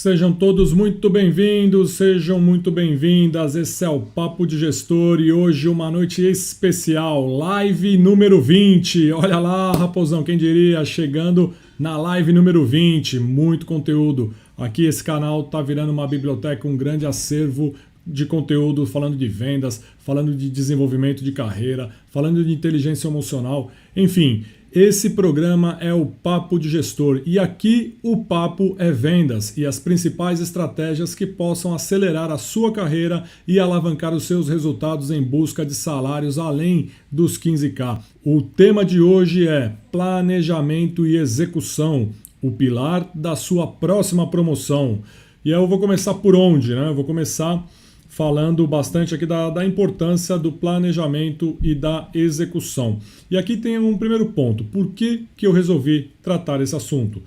Sejam todos muito bem-vindos, sejam muito bem-vindas. Esse é o Papo de Gestor e hoje uma noite especial, live número 20. Olha lá, raposão, quem diria, chegando na live número 20. Muito conteúdo. Aqui esse canal tá virando uma biblioteca, um grande acervo de conteúdo, falando de vendas, falando de desenvolvimento de carreira, falando de inteligência emocional, enfim. Esse programa é o Papo de Gestor e aqui o papo é vendas e as principais estratégias que possam acelerar a sua carreira e alavancar os seus resultados em busca de salários além dos 15K. O tema de hoje é planejamento e execução, o pilar da sua próxima promoção. E eu vou começar por onde, né? Eu vou começar falando bastante aqui da importância do planejamento e da execução. E aqui tem um primeiro ponto. Por que eu resolvi tratar esse assunto?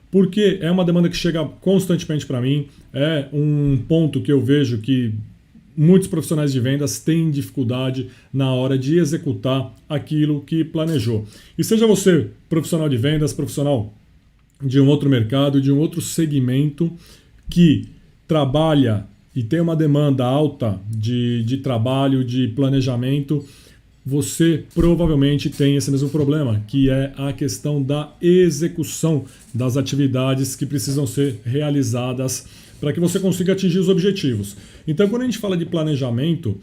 Porque é uma demanda que chega constantemente para mim, é um ponto que eu vejo que muitos profissionais de vendas têm dificuldade na hora de executar aquilo que planejou. E seja você profissional de vendas, profissional de um outro mercado, de um outro segmento que trabalha e tem uma demanda alta de trabalho, de planejamento, você provavelmente tem esse mesmo problema, que é a questão da execução das atividades que precisam ser realizadas para que você consiga atingir os objetivos. Então, quando a gente fala de planejamento,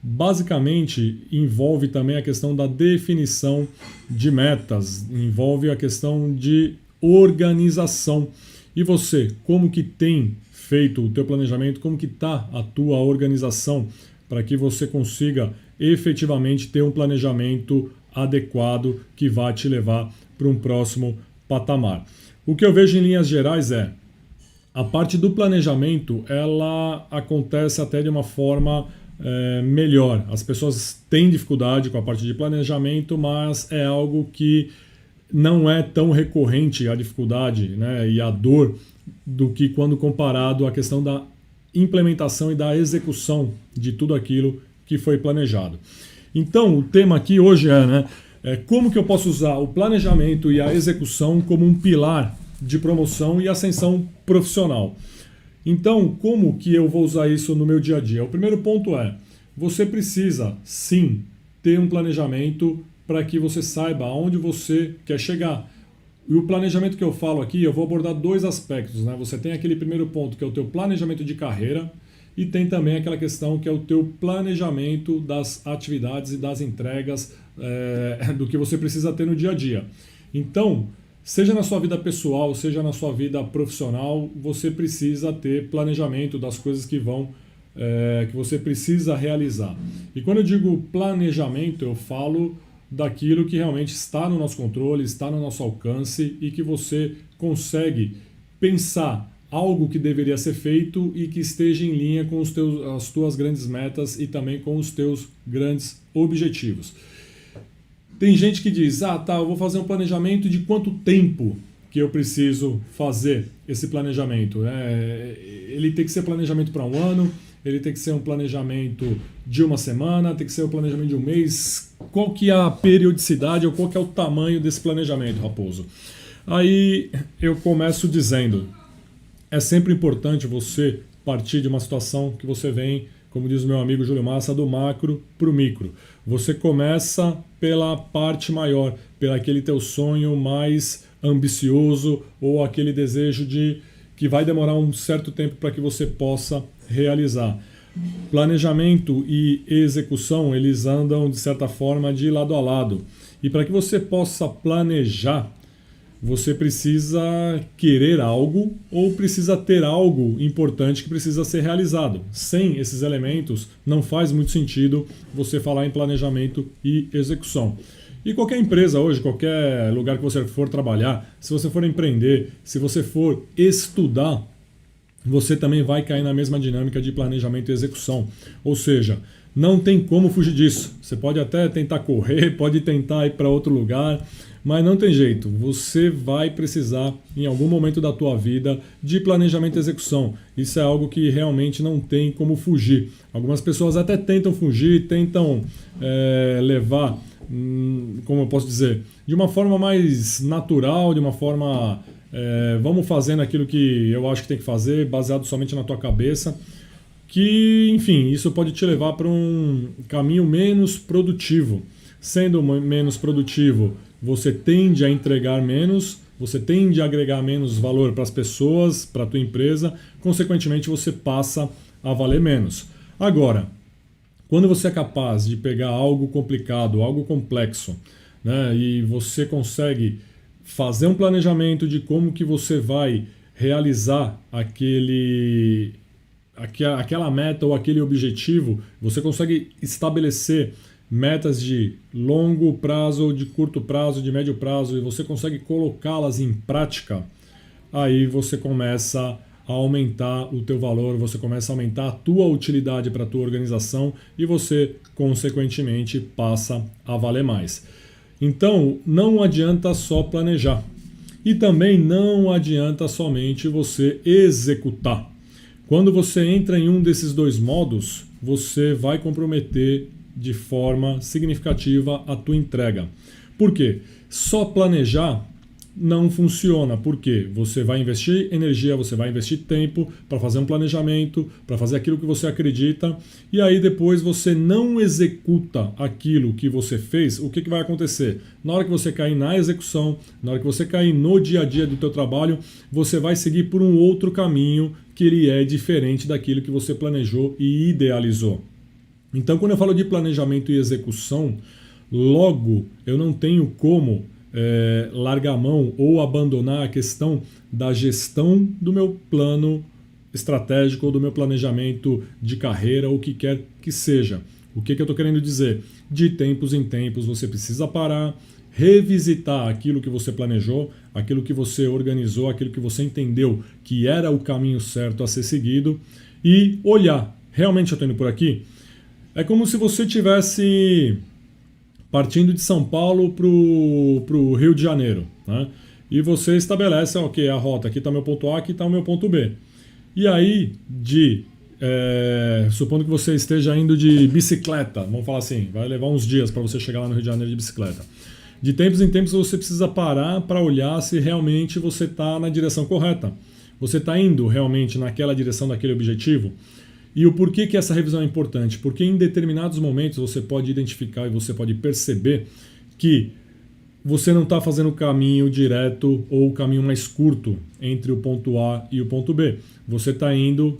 basicamente envolve também a questão da definição de metas, envolve a questão de organização. E você, como que tem feito o teu planejamento, como que está a tua organização para que você consiga efetivamente ter um planejamento adequado que vá te levar para um próximo patamar. O que eu vejo em linhas gerais é a parte do planejamento, ela acontece até de uma forma melhor. As pessoas têm dificuldade com a parte de planejamento, mas é algo que não é tão recorrente a dificuldade, né, e a dor do que quando comparado à questão da implementação e da execução de tudo aquilo que foi planejado. Então, o tema aqui hoje é como que eu posso usar o planejamento e a execução como um pilar de promoção e ascensão profissional. Então, como que eu vou usar isso no meu dia a dia? O primeiro ponto é, você precisa sim ter um planejamento para que você saiba aonde você quer chegar. E o planejamento que eu falo aqui, eu vou abordar dois aspectos, né? Você tem aquele primeiro ponto que é o teu planejamento de carreira e tem também aquela questão que é o teu planejamento das atividades e das entregas do que você precisa ter no dia a dia. Então, seja na sua vida pessoal, seja na sua vida profissional, você precisa ter planejamento das coisas que você precisa realizar. E quando eu digo planejamento, eu falo daquilo que realmente está no nosso controle, está no nosso alcance e que você consegue pensar algo que deveria ser feito e que esteja em linha com as tuas grandes metas e também com os teus grandes objetivos. Tem gente que diz, eu vou fazer um planejamento de quanto tempo que eu preciso fazer esse planejamento. Ele tem que ser planejamento para um ano, ele tem que ser um planejamento de uma semana, tem que ser um planejamento de um mês. Qual que é a periodicidade ou qual que é o tamanho desse planejamento, Raposo? Aí eu começo dizendo, é sempre importante você partir de uma situação que você vem, como diz o meu amigo Júlio Massa, do macro para o micro. Você começa pela parte maior, pelo aquele teu sonho mais ambicioso ou aquele desejo que vai demorar um certo tempo para que você possa realizar. Planejamento e execução, eles andam de certa forma de lado a lado. E para que você possa planejar, você precisa querer algo ou precisa ter algo importante que precisa ser realizado. Sem esses elementos, não faz muito sentido você falar em planejamento e execução. E qualquer empresa hoje, qualquer lugar que você for trabalhar, se você for empreender, se você for estudar, você também vai cair na mesma dinâmica de planejamento e execução. Ou seja, não tem como fugir disso. Você pode até tentar correr, pode tentar ir para outro lugar, mas não tem jeito. Você vai precisar, em algum momento da tua vida, de planejamento e execução. Isso é algo que realmente não tem como fugir. Algumas pessoas até tentam fugir, tentam levar, como eu posso dizer, de uma forma mais natural, de uma forma vamos fazendo aquilo que eu acho que tem que fazer, baseado somente na tua cabeça, que, enfim, isso pode te levar para um caminho menos produtivo. Sendo menos produtivo, você tende a entregar menos, você tende a agregar menos valor para as pessoas, para a tua empresa, consequentemente você passa a valer menos. Agora, quando você é capaz de pegar algo complicado, algo complexo, né, e você consegue fazer um planejamento de como que você vai realizar aquela meta ou aquele objetivo, você consegue estabelecer metas de longo prazo, de curto prazo, de médio prazo, e você consegue colocá-las em prática, aí você começa a aumentar o teu valor, você começa a aumentar a tua utilidade para a tua organização e você, consequentemente, passa a valer mais. Então, não adianta só planejar. E também não adianta somente você executar. Quando você entra em um desses dois modos, você vai comprometer de forma significativa a tua entrega. Por quê? Só planejar não funciona, porque você vai investir energia, você vai investir tempo para fazer um planejamento, para fazer aquilo que você acredita, e aí depois você não executa aquilo que você fez, o que vai acontecer? Na hora que você cair na execução, na hora que você cair no dia a dia do teu trabalho, você vai seguir por um outro caminho que ele é diferente daquilo que você planejou e idealizou. Então, quando eu falo de planejamento e execução, logo eu não tenho como largar a mão ou abandonar a questão da gestão do meu plano estratégico ou do meu planejamento de carreira, ou o que quer que seja. O que eu estou querendo dizer? De tempos em tempos você precisa parar, revisitar aquilo que você planejou, aquilo que você organizou, aquilo que você entendeu que era o caminho certo a ser seguido e olhar, realmente eu estou indo por aqui? É como se você tivesse partindo de São Paulo para o Rio de Janeiro, né? E você estabelece, ok, a rota, aqui está meu ponto A, aqui está o meu ponto B. E aí, supondo que você esteja indo de bicicleta, vamos falar assim, vai levar uns dias para você chegar lá no Rio de Janeiro de bicicleta. De tempos em tempos você precisa parar para olhar se realmente você está na direção correta. Você está indo realmente naquela direção daquele objetivo? E o porquê que essa revisão é importante? Porque em determinados momentos você pode identificar e você pode perceber que você não está fazendo o caminho direto ou o caminho mais curto entre o ponto A e o ponto B. Você está indo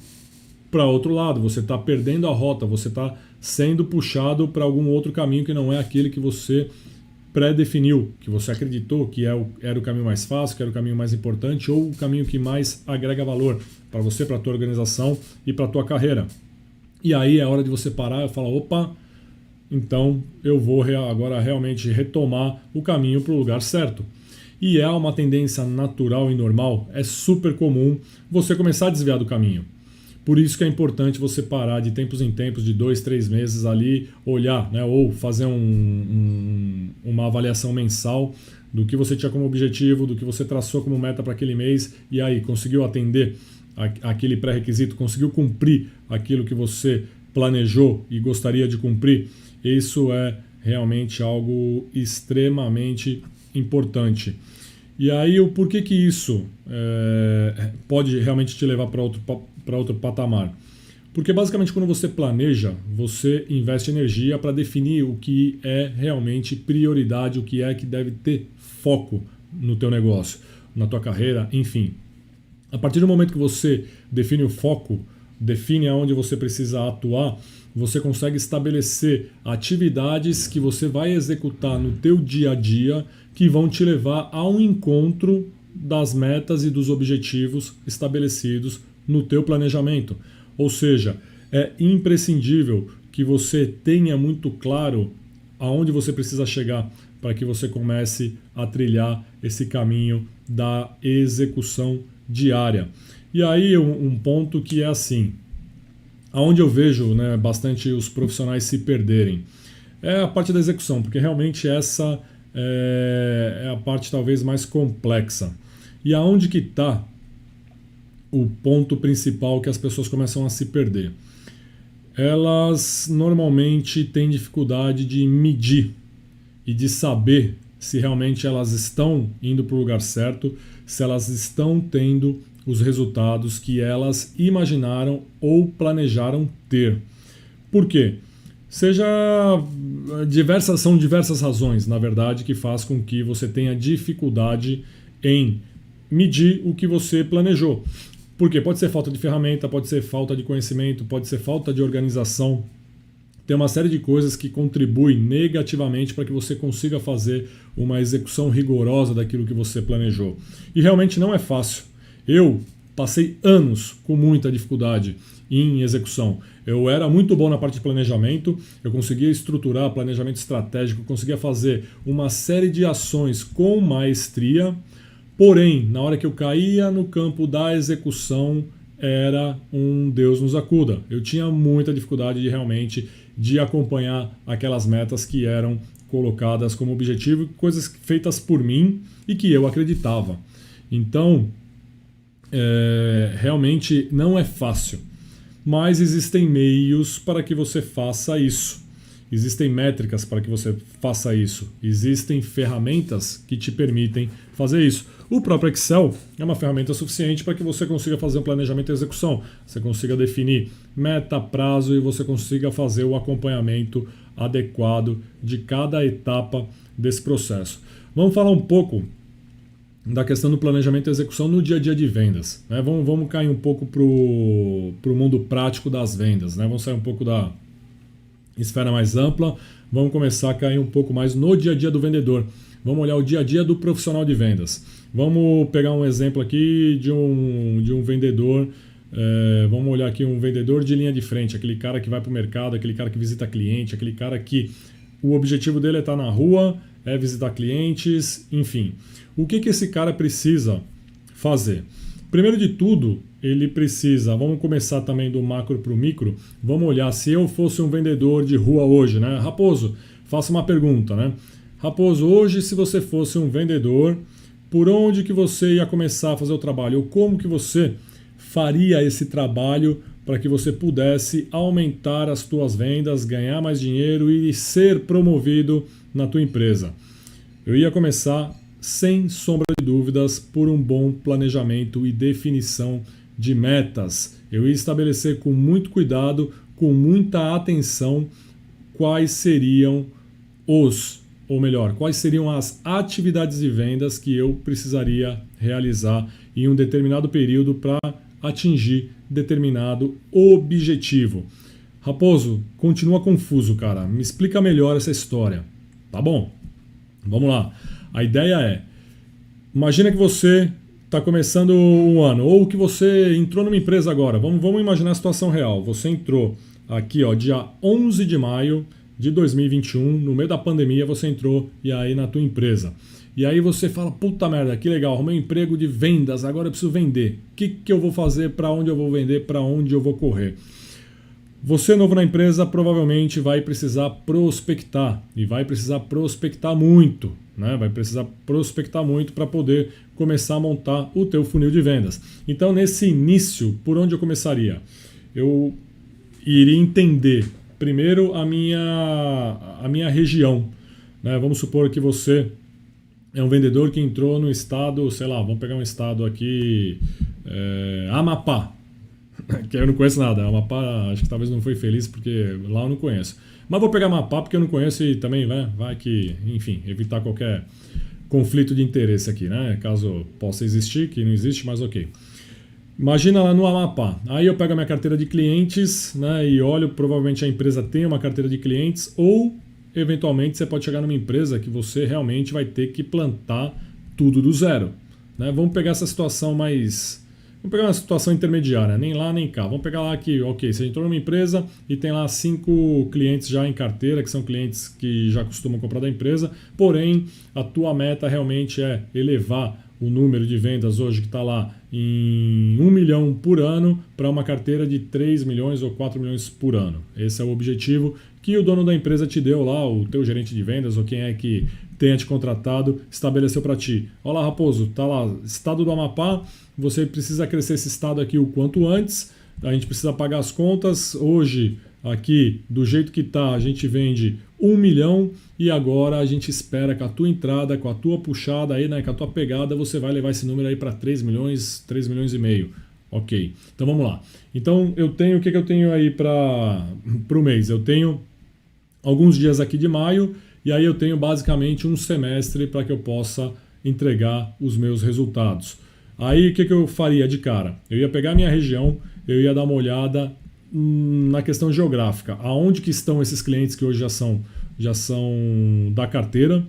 para outro lado, você está perdendo a rota, você está sendo puxado para algum outro caminho que não é aquele que você pré-definiu, que você acreditou que era o caminho mais fácil, que era o caminho mais importante ou o caminho que mais agrega valor para você, para a tua organização e para a tua carreira. E aí é hora de você parar e falar, opa, então eu vou agora realmente retomar o caminho para o lugar certo. E é uma tendência natural e normal, é super comum você começar a desviar do caminho. Por isso que é importante você parar de tempos em tempos, de 2, 3 meses ali, olhar, né, ou fazer uma avaliação mensal do que você tinha como objetivo, do que você traçou como meta para aquele mês, e aí, conseguiu atender aquele pré-requisito, conseguiu cumprir aquilo que você planejou e gostaria de cumprir? Isso é realmente algo extremamente importante. E aí, o porquê que isso pode realmente te levar para outro patamar? Porque basicamente quando você planeja, você investe energia para definir o que é realmente prioridade, o que é que deve ter foco no teu negócio, na tua carreira, enfim. A partir do momento que você define o foco, define aonde você precisa atuar, você consegue estabelecer atividades que você vai executar no teu dia a dia que vão te levar ao encontro das metas e dos objetivos estabelecidos no teu planejamento. Ou seja, é imprescindível que você tenha muito claro aonde você precisa chegar para que você comece a trilhar esse caminho da execução diária. E aí um ponto que é assim, aonde eu vejo, né, bastante os profissionais se perderem, é a parte da execução, porque realmente essa é a parte talvez mais complexa. E aonde que está o ponto principal que as pessoas começam a se perder? Elas normalmente têm dificuldade de medir e de saber se realmente elas estão indo para o lugar certo, se elas estão tendo os resultados que elas imaginaram ou planejaram ter. Por quê? São diversas razões, na verdade, que faz com que você tenha dificuldade em medir o que você planejou. Porque pode ser falta de ferramenta, pode ser falta de conhecimento, pode ser falta de organização. Tem uma série de coisas que contribuem negativamente para que você consiga fazer uma execução rigorosa daquilo que você planejou. E realmente não é fácil. Eu passei anos com muita dificuldade em execução. Eu era muito bom na parte de planejamento, eu conseguia estruturar planejamento estratégico, conseguia fazer uma série de ações com maestria, porém, na hora que eu caía no campo da execução, era um Deus nos acuda. Eu tinha muita dificuldade de acompanhar aquelas metas que eram colocadas como objetivo, coisas feitas por mim e que eu acreditava. Então, realmente não é fácil, mas existem meios para que você faça isso. Existem métricas para que você faça isso. Existem ferramentas que te permitem fazer isso. O próprio Excel é uma ferramenta suficiente para que você consiga fazer um planejamento e execução. Você consiga definir meta, prazo e você consiga fazer o acompanhamento adequado de cada etapa desse processo. Vamos falar um pouco da questão do planejamento e execução no dia a dia de vendas, né? Vamos cair um pouco para o mundo prático das vendas, né? Vamos sair um pouco da esfera mais ampla, vamos começar a cair um pouco mais no dia a dia do vendedor. Vamos olhar o dia a dia do profissional de vendas. Vamos pegar um exemplo aqui de um vendedor. Vamos olhar aqui um vendedor de linha de frente, aquele cara que vai para o mercado, aquele cara que visita cliente, aquele cara que o objetivo dele é estar na rua, é visitar clientes, enfim. O que esse cara precisa fazer? Primeiro de tudo, ele precisa, vamos começar também do macro para o micro, vamos olhar, se eu fosse um vendedor de rua hoje, né? Raposo, faça uma pergunta, né? Raposo, hoje se você fosse um vendedor, por onde que você ia começar a fazer o trabalho? Ou como que você faria esse trabalho para que você pudesse aumentar as tuas vendas, ganhar mais dinheiro e ser promovido na tua empresa? Eu ia começar, sem sombra de dúvidas, por um bom planejamento e definição de metas. Eu ia estabelecer com muito cuidado, com muita atenção, quais seriam quais seriam as atividades de vendas que eu precisaria realizar em um determinado período para atingir determinado objetivo. Raposo, continua confuso, cara. Me explica melhor essa história. Tá bom? Vamos lá. A ideia é, imagina que você está começando um ano, ou que você entrou numa empresa agora. Vamos imaginar a situação real. Você entrou aqui, dia 11 de maio de 2021, no meio da pandemia você entrou e aí na tua empresa. E aí você fala, puta merda, que legal, arrumei um emprego de vendas, agora eu preciso vender. O que eu vou fazer, para onde eu vou vender, para onde eu vou correr? Você novo na empresa provavelmente vai precisar prospectar e vai precisar prospectar muito, né? Vai precisar prospectar muito para poder começar a montar o teu funil de vendas. Então nesse início, por onde eu começaria? Eu iria entender primeiro a minha região, né? Vamos supor que você é um vendedor que entrou no estado, sei lá, vamos pegar um estado aqui, Amapá, que eu não conheço nada. Amapá, acho que talvez não foi feliz porque lá eu não conheço. Mas vou pegar Amapá porque eu não conheço e também vai que, enfim, evitar qualquer conflito de interesse aqui, né? Caso possa existir, que não existe, mas ok. Imagina lá no Amapá. Aí eu pego a minha carteira de clientes, né, e olho, provavelmente a empresa tem uma carteira de clientes, ou eventualmente você pode chegar numa empresa que você realmente vai ter que plantar tudo do zero, né? Vamos pegar essa situação Vamos pegar uma situação intermediária, nem lá nem cá. Vamos pegar lá que, ok, você entrou numa empresa e tem lá 5 clientes já em carteira, que são clientes que já costumam comprar da empresa, porém a tua meta realmente é elevar o número de vendas hoje que está lá em 1 milhão por ano para uma carteira de 3 milhões ou 4 milhões por ano. Esse é o objetivo que o dono da empresa te deu lá, o teu gerente de vendas ou quem é que tenha te contratado, estabeleceu para ti. Olha lá, Raposo, tá lá, estado do Amapá, você precisa crescer esse estado aqui o quanto antes, a gente precisa pagar as contas, hoje aqui, do jeito que está, a gente vende 1 milhão e agora a gente espera com a tua entrada, com a tua puxada aí, né, com a tua pegada, você vai levar esse número aí para 3 milhões, 3 milhões e meio. Ok, então vamos lá. Então eu tenho, o que eu tenho aí para o mês? Eu tenho alguns dias aqui de maio e aí eu tenho basicamente um semestre para que eu possa entregar os meus resultados. Aí o que eu faria de cara? Eu ia pegar a minha região, eu ia dar uma olhada na questão geográfica, aonde que estão esses clientes que hoje já são da carteira,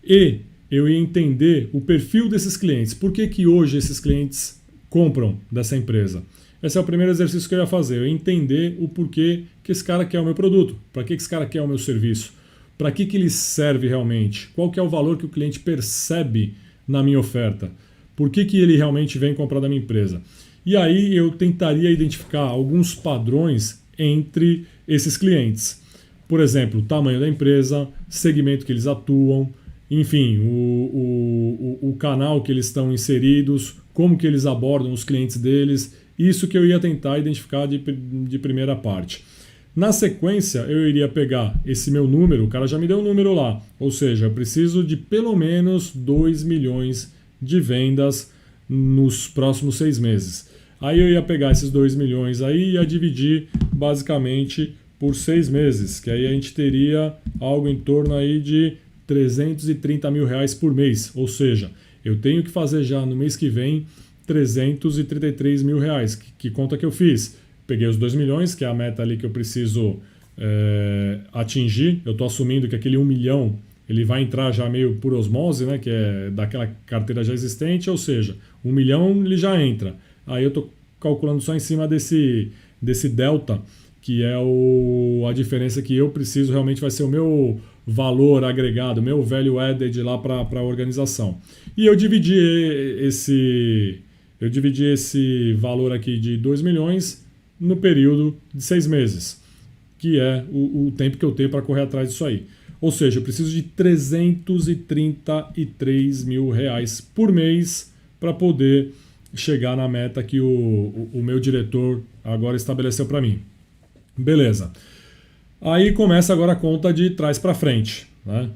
e eu ia entender o perfil desses clientes. Por que hoje esses clientes compram dessa empresa? Esse é o primeiro exercício que eu ia fazer, eu ia entender o porquê que esse cara quer o meu produto, para que esse cara quer o meu serviço, para que ele serve realmente, qual que é o valor que o cliente percebe na minha oferta, por que ele realmente vem comprar da minha empresa. E aí eu tentaria identificar alguns padrões entre esses clientes. Por exemplo, o tamanho da empresa, segmento que eles atuam, enfim, o canal que eles estão inseridos, como que eles abordam os clientes deles, isso que eu ia tentar identificar de primeira parte. Na sequência, eu iria pegar esse meu número, o cara já me deu um número lá, ou seja, eu preciso de pelo menos 2 milhões de vendas nos próximos 6 meses. Aí eu ia pegar esses 2 milhões aí e ia dividir basicamente por 6 meses, que aí a gente teria algo em torno aí de 330 mil reais por mês, ou seja, eu tenho que fazer já no mês que vem 333 mil reais. Que conta que eu fiz? Peguei os 2 milhões, que é a meta ali que eu preciso atingir. Eu estou assumindo que aquele 1 milhão ele vai entrar já meio por osmose, né, que é daquela carteira já existente, ou seja, 1 milhão ele já entra. Aí eu estou calculando só em cima desse delta, que é a diferença que eu preciso, realmente vai ser o meu valor agregado, meu value added lá para a organização. E eu dividi esse valor aqui de 2 milhões no período de 6 meses, que é o tempo que eu tenho para correr atrás disso aí. Ou seja, eu preciso de 333 mil reais por mês para poder chegar na meta que o meu diretor agora estabeleceu para mim. Beleza. Aí começa agora a conta de trás para frente, né?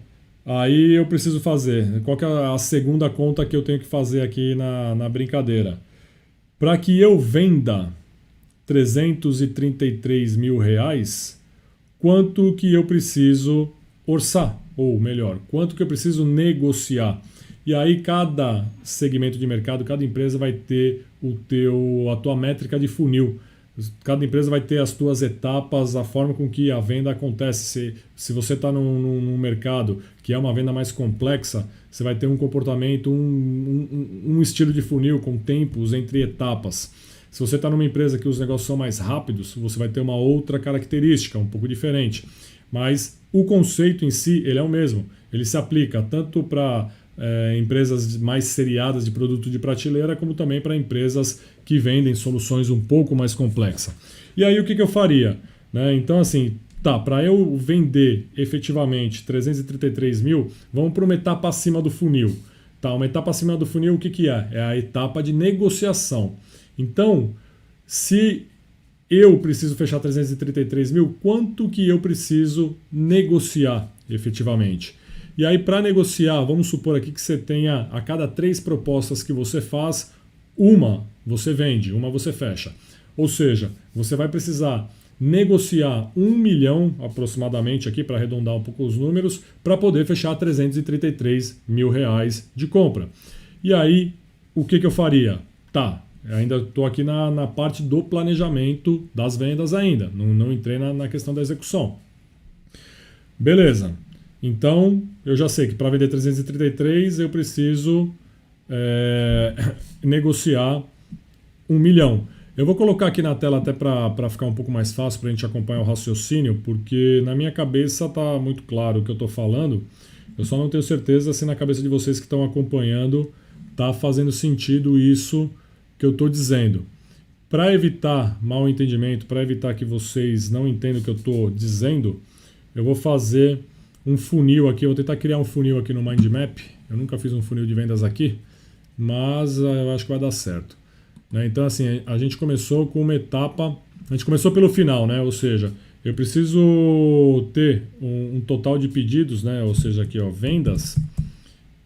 Aí eu preciso fazer. Qual que é a segunda conta que eu tenho que fazer aqui na brincadeira? Para que eu venda 333 mil reais, quanto que eu preciso orçar? Ou melhor, quanto que eu preciso negociar? E aí cada segmento de mercado, cada empresa vai ter a tua métrica de funil. Cada empresa vai ter as tuas etapas, a forma com que a venda acontece. Se você está num mercado que é uma venda mais complexa, você vai ter um comportamento, um estilo de funil com tempos entre etapas. Se você está numa empresa que os negócios são mais rápidos, você vai ter uma outra característica, um pouco diferente. Mas o conceito em si ele é o mesmo. Ele se aplica tanto para empresas mais seriadas de produto de prateleira, como também para empresas que vendem soluções um pouco mais complexas. E aí o que eu faria? Né? Então assim, para eu vender efetivamente 333 mil, vamos para uma etapa acima do funil. Uma etapa acima do funil, o que é? É a etapa de negociação. Então, se eu preciso fechar 333 mil, quanto que eu preciso negociar efetivamente? E aí, para negociar, vamos supor aqui que você tenha, a cada 3 propostas que você faz, uma você vende, uma você fecha. Ou seja, você vai precisar negociar 1 milhão aproximadamente, aqui para arredondar um pouco os números, para poder fechar 333 mil reais de compra. E aí, o que eu faria? Ainda estou aqui na parte do planejamento das vendas ainda, não entrei na questão da execução. Beleza. Então, eu já sei que para vender 333 eu preciso negociar 1 milhão. Eu vou colocar aqui na tela até para ficar um pouco mais fácil para a gente acompanhar o raciocínio, porque na minha cabeça está muito claro o que eu estou falando. Eu só não tenho certeza se na cabeça de vocês que estão acompanhando está fazendo sentido isso que eu estou dizendo. Para evitar mal entendimento, para evitar que vocês não entendam o que eu estou dizendo, eu vou fazer um funil aqui, eu vou tentar criar um funil aqui no Mind Map. Eu nunca fiz um funil de vendas aqui, mas eu acho que vai dar certo. Então assim, a gente começou com uma etapa, a gente começou pelo final, né? Ou seja, Eu preciso ter um total de pedidos, né? Ou seja, aqui, ó, vendas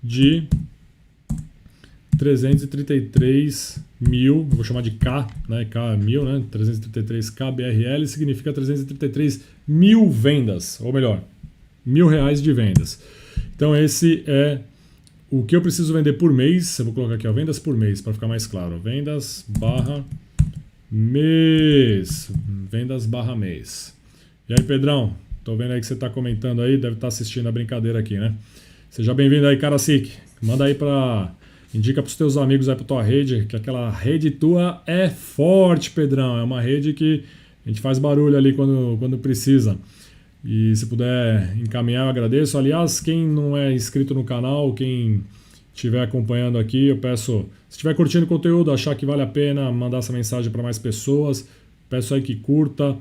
de 333 mil, vou chamar de K, né? K é mil, né? 333K BRL significa 333 mil vendas, ou melhor, R$ 1.000 de vendas. Então esse é o que eu preciso vender por mês. Eu vou colocar aqui, ó, vendas por mês, para ficar mais claro. Vendas barra mês. Vendas barra mês. E aí, Pedrão? Tô vendo aí que você tá comentando aí, deve estar assistindo a brincadeira aqui, né? Seja bem-vindo aí, Karasik. Manda aí indica pros teus amigos aí pra tua rede, que aquela rede tua é forte, Pedrão. É uma rede que a gente faz barulho ali quando precisa. E se puder encaminhar, eu agradeço. Aliás, quem não é inscrito no canal, quem estiver acompanhando aqui, eu peço, se estiver curtindo o conteúdo, achar que vale a pena mandar essa mensagem para mais pessoas, peço aí que curta,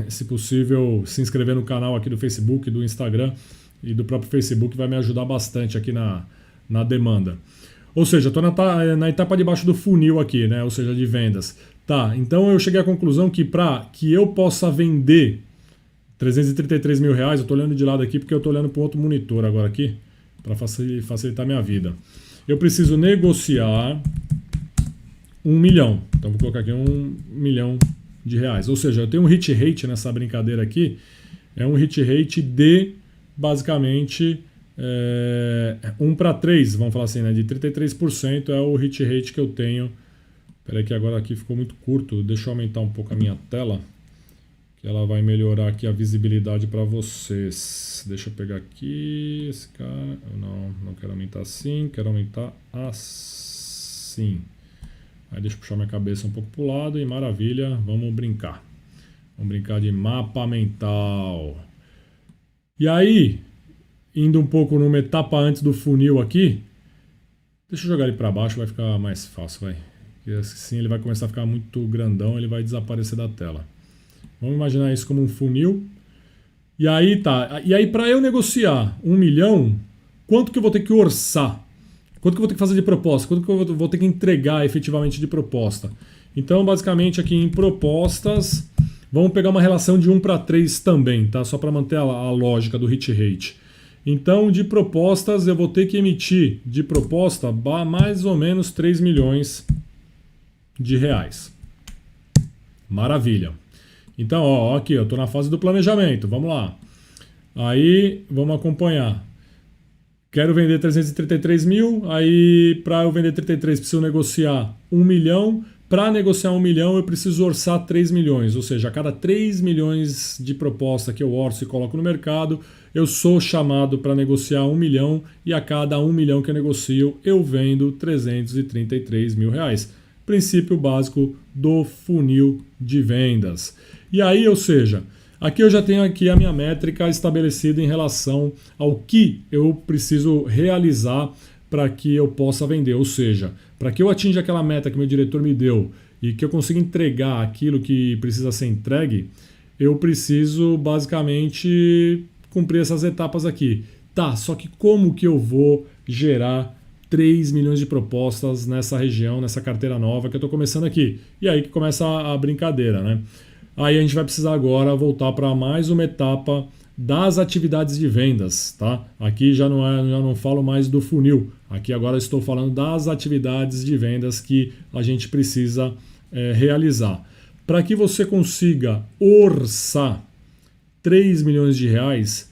se possível, se inscrever no canal aqui do Facebook, do Instagram e do próprio Facebook, vai me ajudar bastante aqui na demanda. Ou seja, estou na etapa de baixo do funil aqui, né? Ou seja, de vendas. Tá, então eu cheguei à conclusão que para que eu possa vender 333 mil reais, eu estou olhando de lado aqui porque eu estou olhando para outro monitor agora aqui, para facilitar a minha vida. Eu preciso negociar 1 milhão. Então vou colocar aqui 1 milhão de reais. Ou seja, eu tenho um hit rate nessa brincadeira aqui, é um hit rate de basicamente 1 para 3, vamos falar assim, né? De 33% é o hit rate que eu tenho. Espera aí que agora aqui ficou muito curto, deixa eu aumentar um pouco a minha tela, que ela vai melhorar aqui a visibilidade para vocês. Deixa eu pegar aqui esse cara. Não quero aumentar assim, quero aumentar assim. Aí deixa eu puxar minha cabeça um pouco para o lado e maravilha, vamos brincar. Vamos brincar de mapa mental. E aí, indo um pouco numa etapa antes do funil aqui, deixa eu jogar ele para baixo, vai ficar mais fácil, vai. Porque assim ele vai começar a ficar muito grandão, ele vai desaparecer da tela. Vamos imaginar isso como um funil. E aí tá. E aí para eu negociar 1 milhão, quanto que eu vou ter que orçar? Quanto que eu vou ter que fazer de proposta? Quanto que eu vou ter que entregar efetivamente de proposta? Então, basicamente aqui em propostas, vamos pegar uma relação de 1 para 3 também, tá? Só para manter a lógica do hit rate. Então, de propostas, eu vou ter que emitir de proposta mais ou menos 3 milhões de reais. Maravilha. Então, ó, aqui, eu estou na fase do planejamento, vamos lá. Aí, vamos acompanhar. Quero vender 333 mil, aí para eu vender 33 preciso negociar 1 milhão. Para negociar 1 milhão eu preciso orçar 3 milhões, ou seja, a cada 3 milhões de proposta que eu orço e coloco no mercado, eu sou chamado para negociar 1 milhão e a cada 1 milhão que eu negocio eu vendo 333 mil reais. Princípio básico do funil de vendas. E aí, ou seja, aqui eu já tenho aqui a minha métrica estabelecida em relação ao que eu preciso realizar para que eu possa vender. Ou seja, para que eu atinja aquela meta que meu diretor me deu e que eu consiga entregar aquilo que precisa ser entregue, eu preciso basicamente cumprir essas etapas aqui. Tá, só que como que eu vou gerar 3 milhões de propostas nessa região, nessa carteira nova que eu estou começando aqui? E aí que começa a brincadeira, né? Aí a gente vai precisar agora voltar para mais uma etapa das atividades de vendas, tá? Aqui já não falo mais do funil. Aqui agora estou falando das atividades de vendas que a gente precisa realizar. Para que você consiga orçar 3 milhões de reais,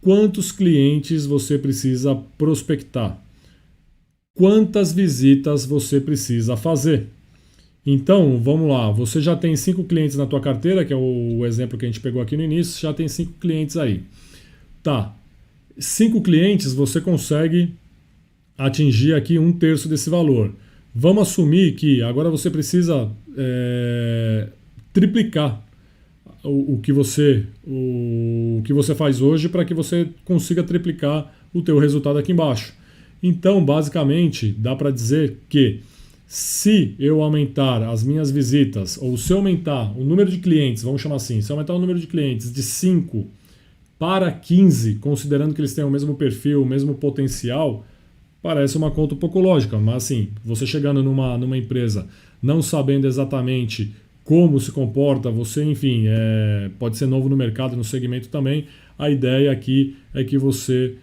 quantos clientes você precisa prospectar? Quantas visitas você precisa fazer? Então, vamos lá, você já tem 5 clientes na tua carteira, que é o exemplo que a gente pegou aqui no início, já tem 5 clientes aí. Tá, 5 clientes você consegue atingir aqui 1/3 desse valor. Vamos assumir que agora você precisa triplicar o que você faz hoje para que você consiga triplicar o teu resultado aqui embaixo. Então, basicamente, dá para dizer que se eu aumentar as minhas visitas, ou se eu aumentar o número de clientes, vamos chamar assim, se eu aumentar o número de clientes de 5 para 15, considerando que eles têm o mesmo perfil, o mesmo potencial, parece uma conta um pouco lógica, mas assim, você chegando numa empresa não sabendo exatamente como se comporta, você, enfim, pode ser novo no mercado, no segmento também. A ideia aqui é que você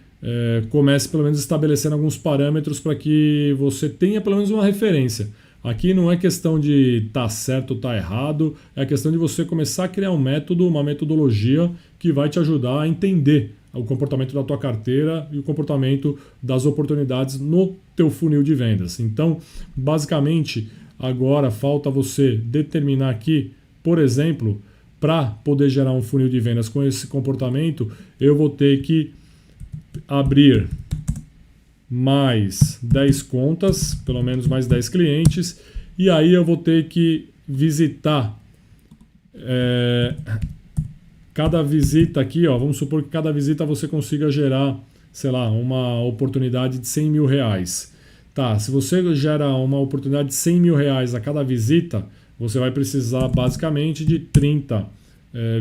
comece pelo menos estabelecendo alguns parâmetros para que você tenha pelo menos uma referência. Aqui não é questão de estar certo ou estar errado, é a questão de você começar a criar um método, uma metodologia que vai te ajudar a entender o comportamento da tua carteira e o comportamento das oportunidades no teu funil de vendas. Então, basicamente, agora falta você determinar aqui, por exemplo, para poder gerar um funil de vendas com esse comportamento, eu vou ter que abrir mais 10 contas, pelo menos mais 10 clientes, e aí eu vou ter que visitar cada visita aqui, ó, vamos supor que cada visita você consiga gerar, sei lá, uma oportunidade de 100 mil reais. Tá, se você gera uma oportunidade de 100 mil reais a cada visita, você vai precisar basicamente de 30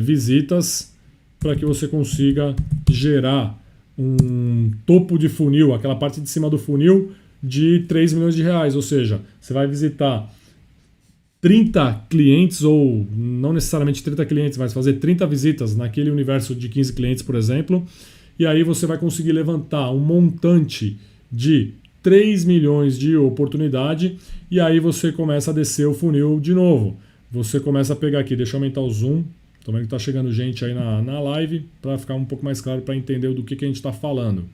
visitas para que você consiga gerar um topo de funil, aquela parte de cima do funil de 3 milhões de reais, ou seja, você vai visitar 30 clientes, ou não necessariamente 30 clientes, mas fazer 30 visitas naquele universo de 15 clientes, por exemplo, e aí você vai conseguir levantar um montante de 3 milhões de oportunidade, e aí você começa a descer o funil de novo. Você começa a pegar aqui, deixa eu aumentar o zoom, também que está chegando gente aí na live, para ficar um pouco mais claro, para entender do que a gente está falando.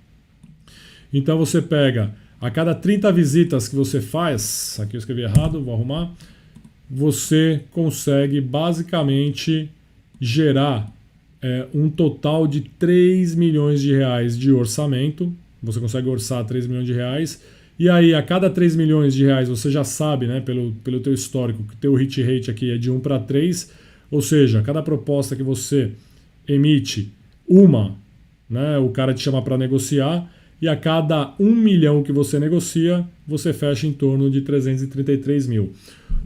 Então você pega, a cada 30 visitas que você faz, aqui eu escrevi errado, vou arrumar, você consegue basicamente gerar um total de 3 milhões de reais de orçamento. Você consegue orçar 3 milhões de reais. E aí, a cada 3 milhões de reais, você já sabe, né, pelo teu histórico, que o teu hit rate aqui é de 1 para 3. Ou seja, cada proposta que você emite, né, o cara te chama para negociar. E a cada 1 milhão que você negocia, você fecha em torno de 333 mil.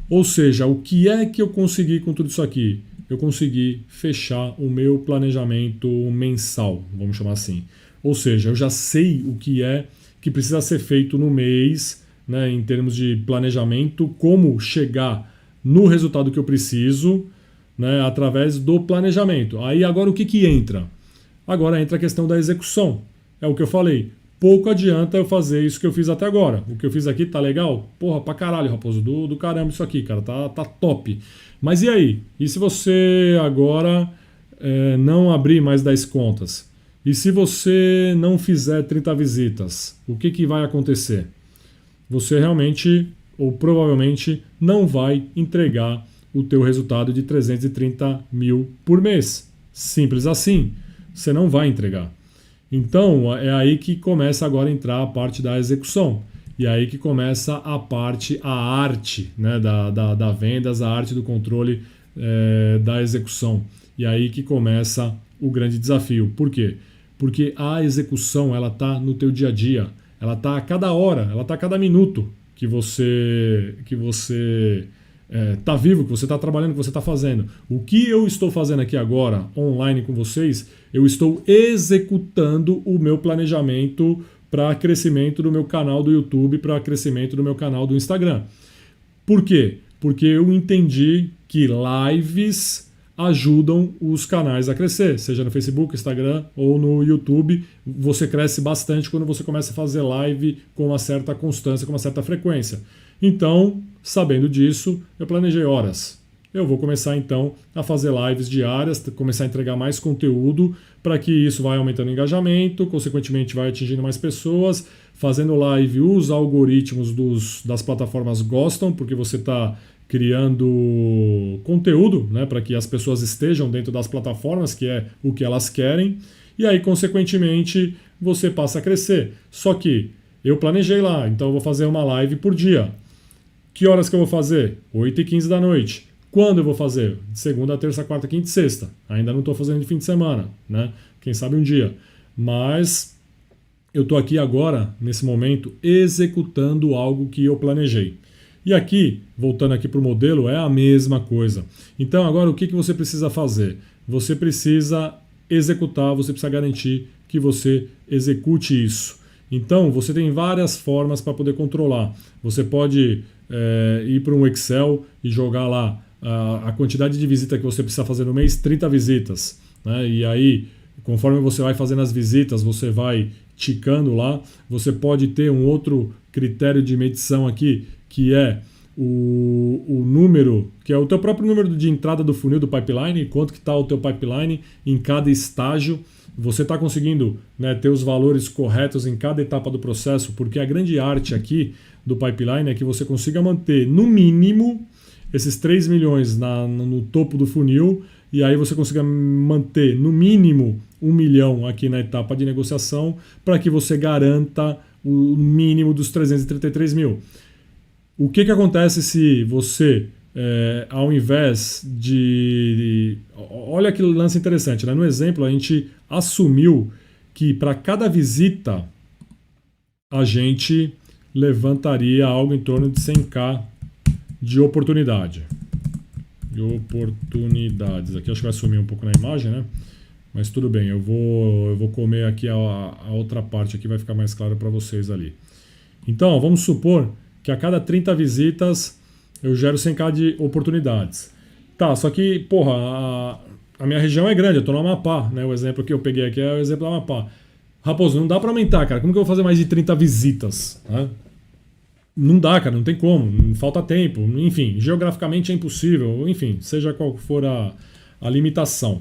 Ou seja, o que é que eu consegui com tudo isso aqui? Eu consegui fechar o meu planejamento mensal, vamos chamar assim. Ou seja, eu já sei o que é que precisa ser feito no mês, né, em termos de planejamento, como chegar no resultado que eu preciso, né, através do planejamento. Aí agora o que entra? Agora entra a questão da execução. É o que eu falei. Pouco adianta eu fazer isso que eu fiz até agora. O que eu fiz aqui tá legal? Porra, pra caralho, Raposo. Do caramba isso aqui, cara. Tá top. Mas e aí? E se você agora não abrir mais 10 contas? E se você não fizer 30 visitas? O que vai acontecer? Você realmente, ou provavelmente, não vai entregar o teu resultado de 330 mil por mês. Simples assim. Você não vai entregar. Então, é aí que começa agora a entrar a parte da execução. E aí que começa a arte, né, da vendas, a arte do controle da execução. E aí que começa o grande desafio. Por quê? Porque a execução, ela está no teu dia a dia. Ela está a cada hora, ela está a cada minuto que você está vivo, que você está trabalhando, que você está fazendo. O que eu estou fazendo aqui agora, online com vocês, eu estou executando o meu planejamento para crescimento do meu canal do YouTube, para crescimento do meu canal do Instagram. Por quê? Porque eu entendi que lives ajudam os canais a crescer, seja no Facebook, Instagram ou no YouTube. Você cresce bastante quando você começa a fazer live com uma certa constância, com uma certa frequência. Então, sabendo disso, eu planejei horas. Eu vou começar então a fazer lives diárias, começar a entregar mais conteúdo para que isso vai aumentando o engajamento, consequentemente vai atingindo mais pessoas. Fazendo live, os algoritmos das plataformas gostam, porque você está criando conteúdo, né, para que as pessoas estejam dentro das plataformas, que é o que elas querem. E aí, consequentemente, você passa a crescer. Só que eu planejei lá, então eu vou fazer uma live por dia. Que horas que eu vou fazer? 8h15 da noite. Quando eu vou fazer? De segunda, terça, quarta, quinta e sexta. Ainda não estou fazendo de fim de semana, né? Quem sabe um dia. Mas eu estou aqui agora, nesse momento, executando algo que eu planejei. E aqui, voltando aqui para o modelo, é a mesma coisa. Então agora o que você precisa fazer? Você precisa executar, você precisa garantir que você execute isso. Então você tem várias formas para poder controlar. Você pode ir para um Excel e jogar lá a quantidade de visita que você precisa fazer no mês, 30 visitas. Né? E aí, conforme você vai fazendo as visitas, você vai ticando lá. Você pode ter um outro critério de medição aqui, que é o número, que é o teu próprio número de entrada do funil do pipeline, quanto que está o teu pipeline em cada estágio. Você está conseguindo, né, ter os valores corretos em cada etapa do processo, porque a grande arte aqui do pipeline é que você consiga manter, no mínimo, esses 3 milhões no topo do funil, e aí você consiga manter, no mínimo, 1 milhão aqui na etapa de negociação, para que você garanta o mínimo dos 333 mil. O que acontece se você, ao invés de... Olha que lance interessante, né? No exemplo, a gente assumiu que para cada visita a gente levantaria algo em torno de 100k de oportunidade. De oportunidades. Aqui acho que vai sumir um pouco na imagem, né? Mas tudo bem, eu vou comer aqui a outra parte, aqui vai ficar mais claro para vocês ali. Então, vamos supor que a cada 30 visitas eu gero 100k de oportunidades. Tá, só que, porra, a minha região é grande, eu tô no Amapá, né? O exemplo que eu peguei aqui é o exemplo do Amapá. Raposo, não dá para aumentar, cara. Como que eu vou fazer mais de 30 visitas? Né? Não dá, cara, não tem como, falta tempo, enfim, geograficamente é impossível, enfim, seja qual for a limitação.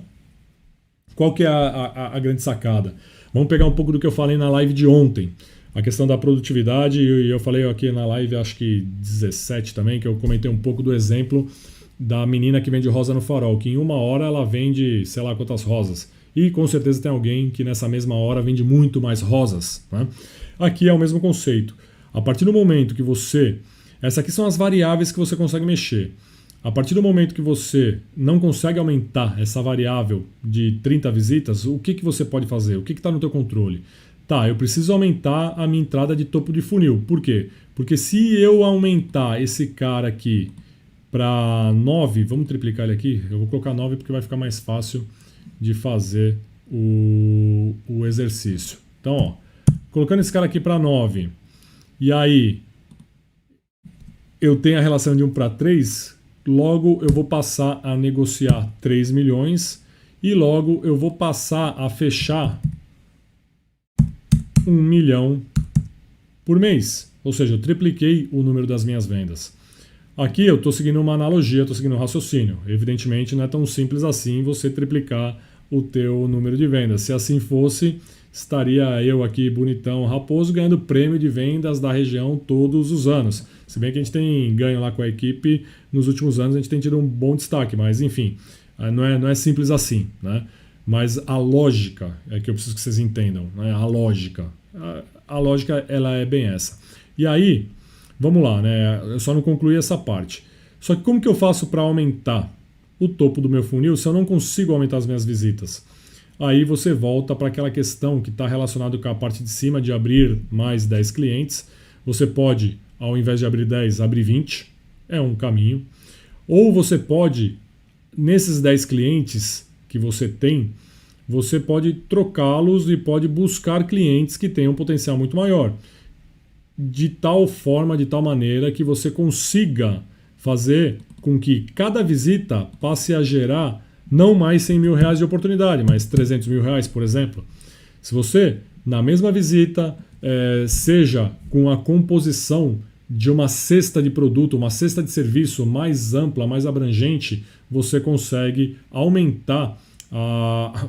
Qual que é a grande sacada? Vamos pegar um pouco do que eu falei na live de ontem, a questão da produtividade, e eu falei aqui na live, acho que 17 também, que eu comentei um pouco do exemplo da menina que vende rosa no farol, que em 1 hora ela vende sei lá quantas rosas, e com certeza tem alguém que nessa mesma hora vende muito mais rosas. Né? Aqui é o mesmo conceito. A partir do momento que você... Essas aqui são as variáveis que você consegue mexer. A partir do momento que você não consegue aumentar essa variável de 30 visitas, o que você pode fazer? O que está no teu controle? Tá, eu preciso aumentar a minha entrada de topo de funil. Por quê? Porque se eu aumentar esse cara aqui para 9, vamos triplicar ele aqui, eu vou colocar 9 porque vai ficar mais fácil de fazer o exercício. Então, ó, colocando esse cara aqui para 9, e aí eu tenho a relação de 1 para 3, logo eu vou passar a negociar 3 milhões e logo eu vou passar a fechar 1 milhão por mês. Ou seja, eu tripliquei o número das minhas vendas. Aqui eu estou seguindo uma analogia, estou seguindo um raciocínio. Evidentemente não é tão simples assim você triplicar o teu número de vendas. Se assim fosse, estaria eu aqui bonitão, Raposo, ganhando prêmio de vendas da região todos os anos. Se bem que a gente tem ganho lá com a equipe, nos últimos anos a gente tem tido um bom destaque, mas enfim, não é simples assim, né? Mas a lógica é que eu preciso que vocês entendam, né? A lógica ela é bem essa. E aí, vamos lá, né? Eu só não concluí essa parte. Só que como que eu faço para aumentar o topo do meu funil se eu não consigo aumentar as minhas visitas? Aí você volta para aquela questão que está relacionada com a parte de cima de abrir mais 10 clientes. Você pode, ao invés de abrir 10, abrir 20. É um caminho. Ou você pode, nesses 10 clientes que você tem, você pode trocá-los e pode buscar clientes que tenham um potencial muito maior. De tal forma, de tal maneira que você consiga fazer com que cada visita passe a gerar não mais 100 mil reais de oportunidade, mas 300 mil reais, por exemplo. Se você, na mesma visita, seja com a composição de uma cesta de produto, uma cesta de serviço mais ampla, mais abrangente, você consegue aumentar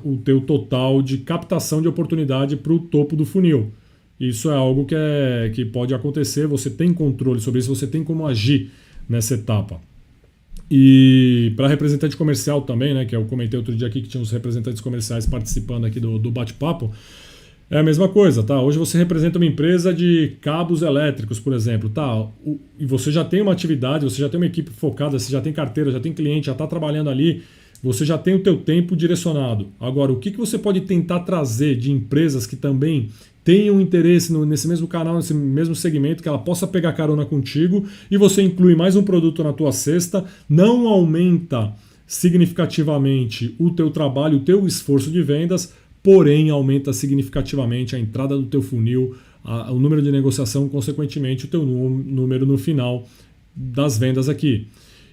o teu total de captação de oportunidade para o topo do funil. Isso é algo que pode acontecer, você tem controle sobre isso, você tem como agir nessa etapa. E para representante comercial também, né, que eu comentei outro dia aqui que tinha uns representantes comerciais participando aqui do bate-papo, é a mesma coisa, tá? Hoje você representa uma empresa de cabos elétricos, por exemplo, tá? E você já tem uma atividade, você já tem uma equipe focada, você já tem carteira, já tem cliente, já está trabalhando ali, você já tem o teu tempo direcionado. Agora, o que você pode tentar trazer de empresas que também tenham interesse nesse mesmo canal, nesse mesmo segmento, que ela possa pegar carona contigo e você inclui mais um produto na tua cesta, não aumenta significativamente o teu trabalho, o teu esforço de vendas, porém aumenta significativamente a entrada do teu funil, o número de negociação, consequentemente o teu número no final das vendas aqui.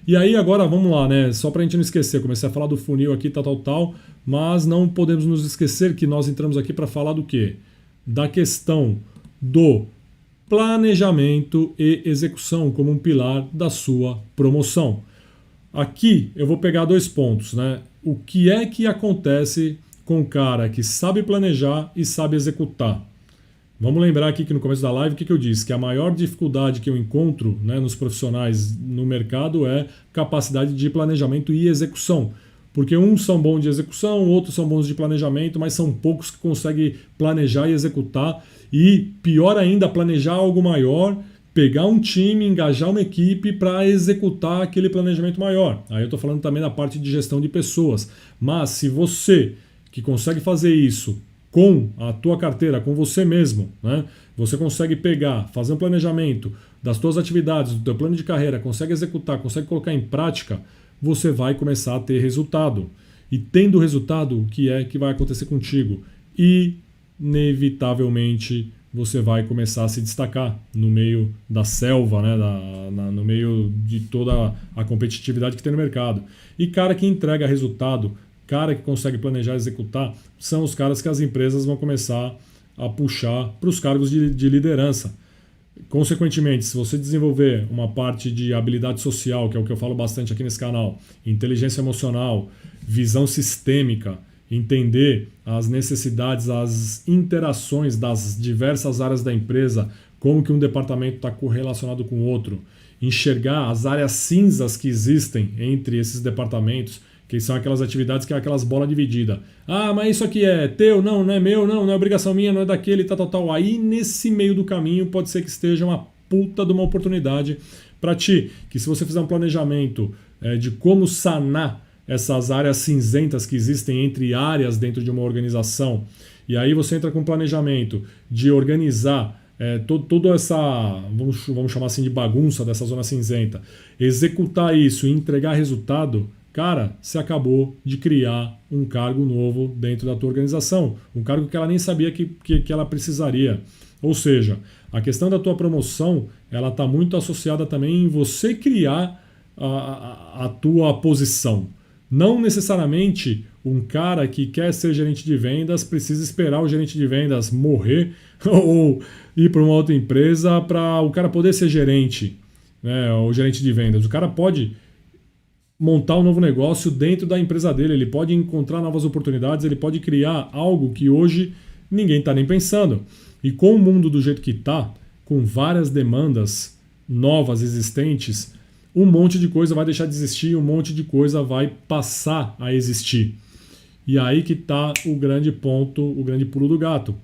E aí agora vamos lá, né? Só para a gente não esquecer, comecei a falar do funil aqui, tal, mas não podemos nos esquecer que nós entramos aqui para falar do quê? Da questão do planejamento e execução como um pilar da sua promoção. Aqui eu vou pegar 2 pontos, né? O que é que acontece com o cara que sabe planejar e sabe executar? Vamos lembrar aqui que no começo da live o que eu disse? Que a maior dificuldade que eu encontro, né, nos profissionais no mercado é capacidade de planejamento e execução. Porque uns são bons de execução, outros são bons de planejamento, mas são poucos que conseguem planejar e executar. E pior ainda, planejar algo maior, pegar um time, engajar uma equipe para executar aquele planejamento maior. Aí eu estou falando também da parte de gestão de pessoas. Mas se você que consegue fazer isso com a tua carteira, com você mesmo, né? Você consegue pegar, fazer um planejamento das tuas atividades, do teu plano de carreira, consegue executar, consegue colocar em prática, você vai começar a ter resultado. E tendo resultado, o que é que vai acontecer contigo? Inevitavelmente você vai começar a se destacar no meio da selva, né? No meio de toda a competitividade que tem no mercado. E cara que entrega resultado, cara que consegue planejar e executar, são os caras que as empresas vão começar a puxar para os cargos de liderança. Consequentemente, se você desenvolver uma parte de habilidade social, que é o que eu falo bastante aqui nesse canal, inteligência emocional, visão sistêmica, entender as necessidades, as interações das diversas áreas da empresa, como que um departamento está correlacionado com o outro, enxergar as áreas cinzas que existem entre esses departamentos, que são aquelas atividades que é aquelas bolas divididas. Ah, mas isso aqui é teu? Não, não é meu, não é obrigação minha, não é daquele, tal. Aí nesse meio do caminho pode ser que esteja uma puta de uma oportunidade para ti, que se você fizer um planejamento de como sanar essas áreas cinzentas que existem entre áreas dentro de uma organização, e aí você entra com um planejamento de organizar toda essa, vamos chamar assim de bagunça dessa zona cinzenta, executar isso e entregar resultado, cara, você acabou de criar um cargo novo dentro da tua organização, um cargo que ela nem sabia que ela precisaria. Ou seja, a questão da tua promoção, ela está muito associada também em você criar a tua posição. Não necessariamente um cara que quer ser gerente de vendas precisa esperar o gerente de vendas morrer ou ir para uma outra empresa para o cara poder ser gerente, né, o gerente de vendas. O cara pode montar um novo negócio dentro da empresa dele, ele pode encontrar novas oportunidades, ele pode criar algo que hoje ninguém está nem pensando. E com o mundo do jeito que está, com várias demandas novas existentes, um monte de coisa vai deixar de existir, um monte de coisa vai passar a existir. E aí que está o grande ponto, o grande pulo do gato.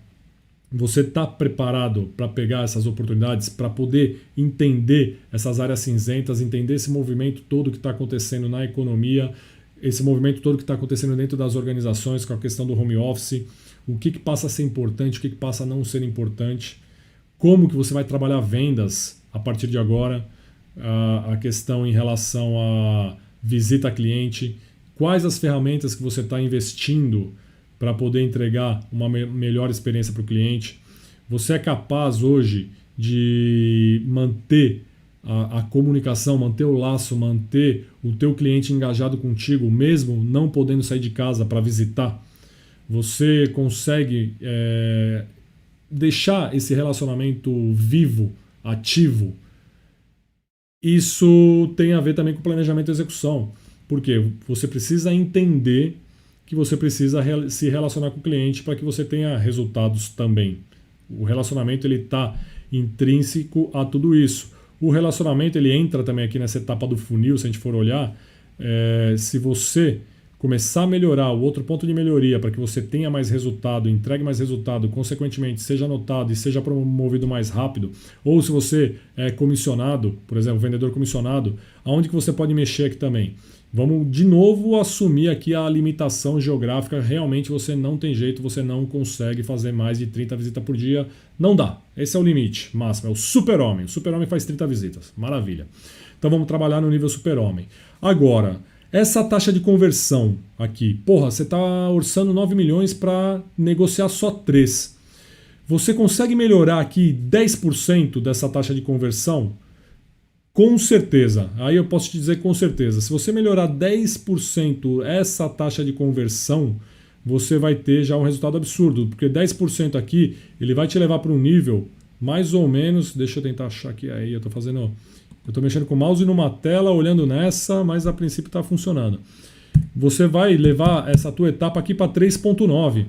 Você está preparado para pegar essas oportunidades, para poder entender essas áreas cinzentas, entender esse movimento todo que está acontecendo na economia, esse movimento todo que está acontecendo dentro das organizações com a questão do home office, o que passa a ser importante, o que passa a não ser importante, como que você vai trabalhar vendas a partir de agora, a questão em relação à visita a cliente, quais as ferramentas que você está investindo para poder entregar uma melhor experiência para o cliente. Você é capaz hoje de manter a comunicação, manter o laço, manter o teu cliente engajado contigo, mesmo não podendo sair de casa para visitar? Você consegue deixar esse relacionamento vivo, ativo? Isso tem a ver também com planejamento e execução. Porque você precisa entender que você precisa se relacionar com o cliente para que você tenha resultados também. O relacionamento ele está intrínseco a tudo isso. O relacionamento ele entra também aqui nessa etapa do funil, se a gente for olhar. Se você começar a melhorar, o outro ponto de melhoria para que você tenha mais resultado, entregue mais resultado, consequentemente seja notado e seja promovido mais rápido, ou se você é comissionado, por exemplo, vendedor comissionado, aonde que você pode mexer aqui também? Vamos de novo assumir aqui a limitação geográfica. Realmente você não tem jeito, você não consegue fazer mais de 30 visitas por dia. Não dá. Esse é o limite máximo. É o super-homem. O super-homem faz 30 visitas. Maravilha. Então vamos trabalhar no nível super-homem. Agora, essa taxa de conversão aqui. Porra, você está orçando 9 milhões para negociar só 3. Você consegue melhorar aqui 10% dessa taxa de conversão? Com certeza, aí eu posso te dizer com certeza, se você melhorar 10% essa taxa de conversão, você vai ter já um resultado absurdo, porque 10% aqui, ele vai te levar para um nível mais ou menos, deixa eu tentar achar aqui, aí eu estou mexendo com o mouse numa tela, olhando nessa, mas a princípio está funcionando. Você vai levar essa tua etapa aqui para 3.9.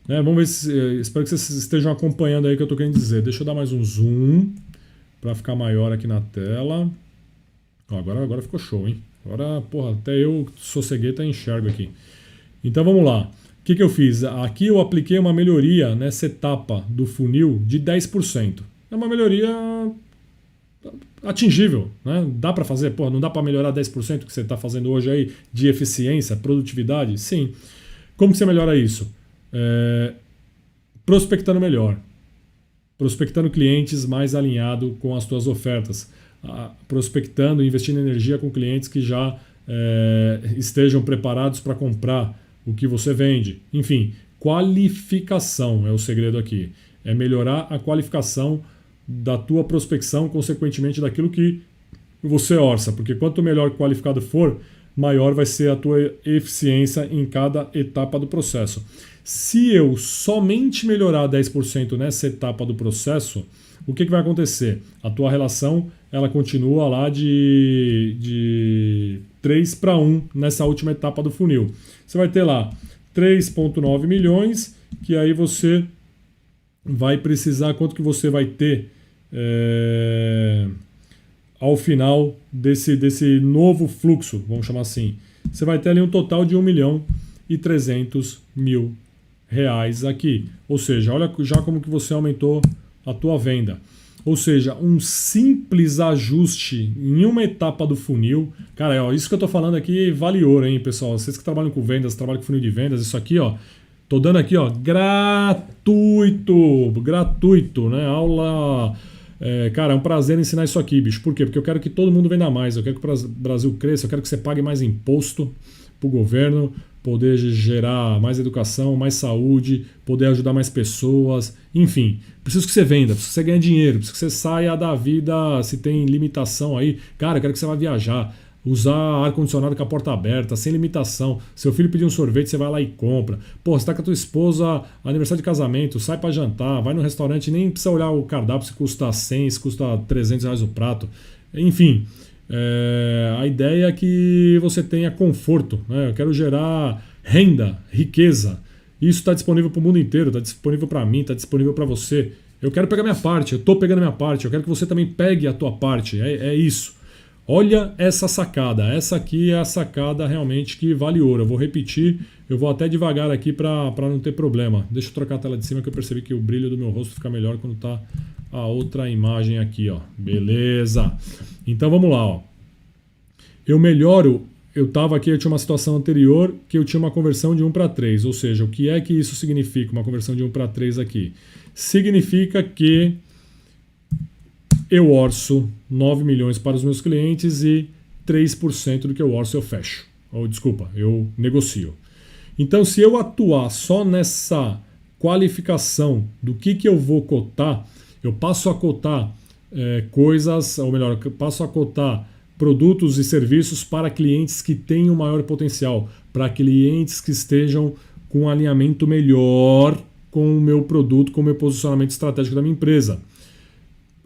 Né? Vamos ver se, espero que vocês estejam acompanhando aí o que eu estou querendo dizer. Deixa eu dar mais um zoom para ficar maior aqui na tela. Ó, agora ficou show, hein? Agora, porra, até eu sosseguei, tá enxergo aqui. Então vamos lá. O que eu fiz? Aqui eu apliquei uma melhoria nessa etapa do funil de 10%. É uma melhoria atingível, né? Dá para fazer? Porra, não dá para melhorar 10% que você está fazendo hoje aí de eficiência, produtividade? Sim. Como que você melhora isso? Prospectando melhor. Prospectando clientes mais alinhado com as tuas ofertas. Prospectando, investindo energia com clientes que já estejam preparados para comprar o que você vende. Enfim, qualificação é o segredo aqui. É melhorar a qualificação da tua prospecção, consequentemente daquilo que você orça. Porque quanto melhor qualificado for, maior vai ser a tua eficiência em cada etapa do processo. Se eu somente melhorar 10% nessa etapa do processo, o que vai acontecer? A tua relação ela continua lá de 3 para 1 nessa última etapa do funil. Você vai ter lá 3,9 milhões, que aí você vai precisar, quanto que você vai ter ao final desse novo fluxo, vamos chamar assim. Você vai ter ali um total de 1.300.000 reais aqui. Ou seja, olha já como que você aumentou a tua venda. Ou seja, um simples ajuste em uma etapa do funil. Cara, ó, isso que eu tô falando aqui vale ouro, hein, pessoal? Vocês que trabalham com vendas, trabalham com funil de vendas, isso aqui, ó, tô dando aqui, ó, gratuito, né? Aula... cara, é um prazer ensinar isso aqui, bicho. Por quê? Porque eu quero que todo mundo venda mais, eu quero que o Brasil cresça, eu quero que você pague mais imposto pro governo, poder gerar mais educação, mais saúde, poder ajudar mais pessoas, enfim. Preciso que você venda, preciso que você ganhe dinheiro, preciso que você saia da vida, se tem limitação aí. Cara, eu quero que você vá viajar, usar ar-condicionado com a porta aberta, sem limitação. Seu filho pedir um sorvete, você vai lá e compra. Pô, você tá com a tua esposa, aniversário de casamento, sai pra jantar, vai no restaurante, nem precisa olhar o cardápio se custa 100, se custa 300 reais o prato. Enfim, a ideia é que você tenha conforto, né? Eu quero gerar renda, riqueza. Isso está disponível para o mundo inteiro, está disponível para mim, está disponível para você. Eu quero pegar minha parte, eu estou pegando minha parte, eu quero que você também pegue a tua parte. É isso. Olha essa sacada. Essa aqui é a sacada realmente que vale ouro. Eu vou repetir, eu vou até devagar aqui para não ter problema. Deixa eu trocar a tela de cima que eu percebi que o brilho do meu rosto fica melhor quando está a outra imagem aqui, ó. Beleza. Então vamos lá, ó. Eu melhoro, eu tinha uma situação anterior que eu tinha uma conversão de 1 para 3, ou seja, o que é que isso significa, uma conversão de 1 para 3 aqui? Significa que eu orço 9 milhões para os meus clientes e 3% do que eu orço eu fecho. Ou desculpa, eu negocio. Então, se eu atuar só nessa qualificação do que eu vou cotar, eu passo a cotar coisas, ou melhor, eu passo a cotar produtos e serviços para clientes que tenham maior potencial, para clientes que estejam com um alinhamento melhor com o meu produto, com o meu posicionamento estratégico da minha empresa.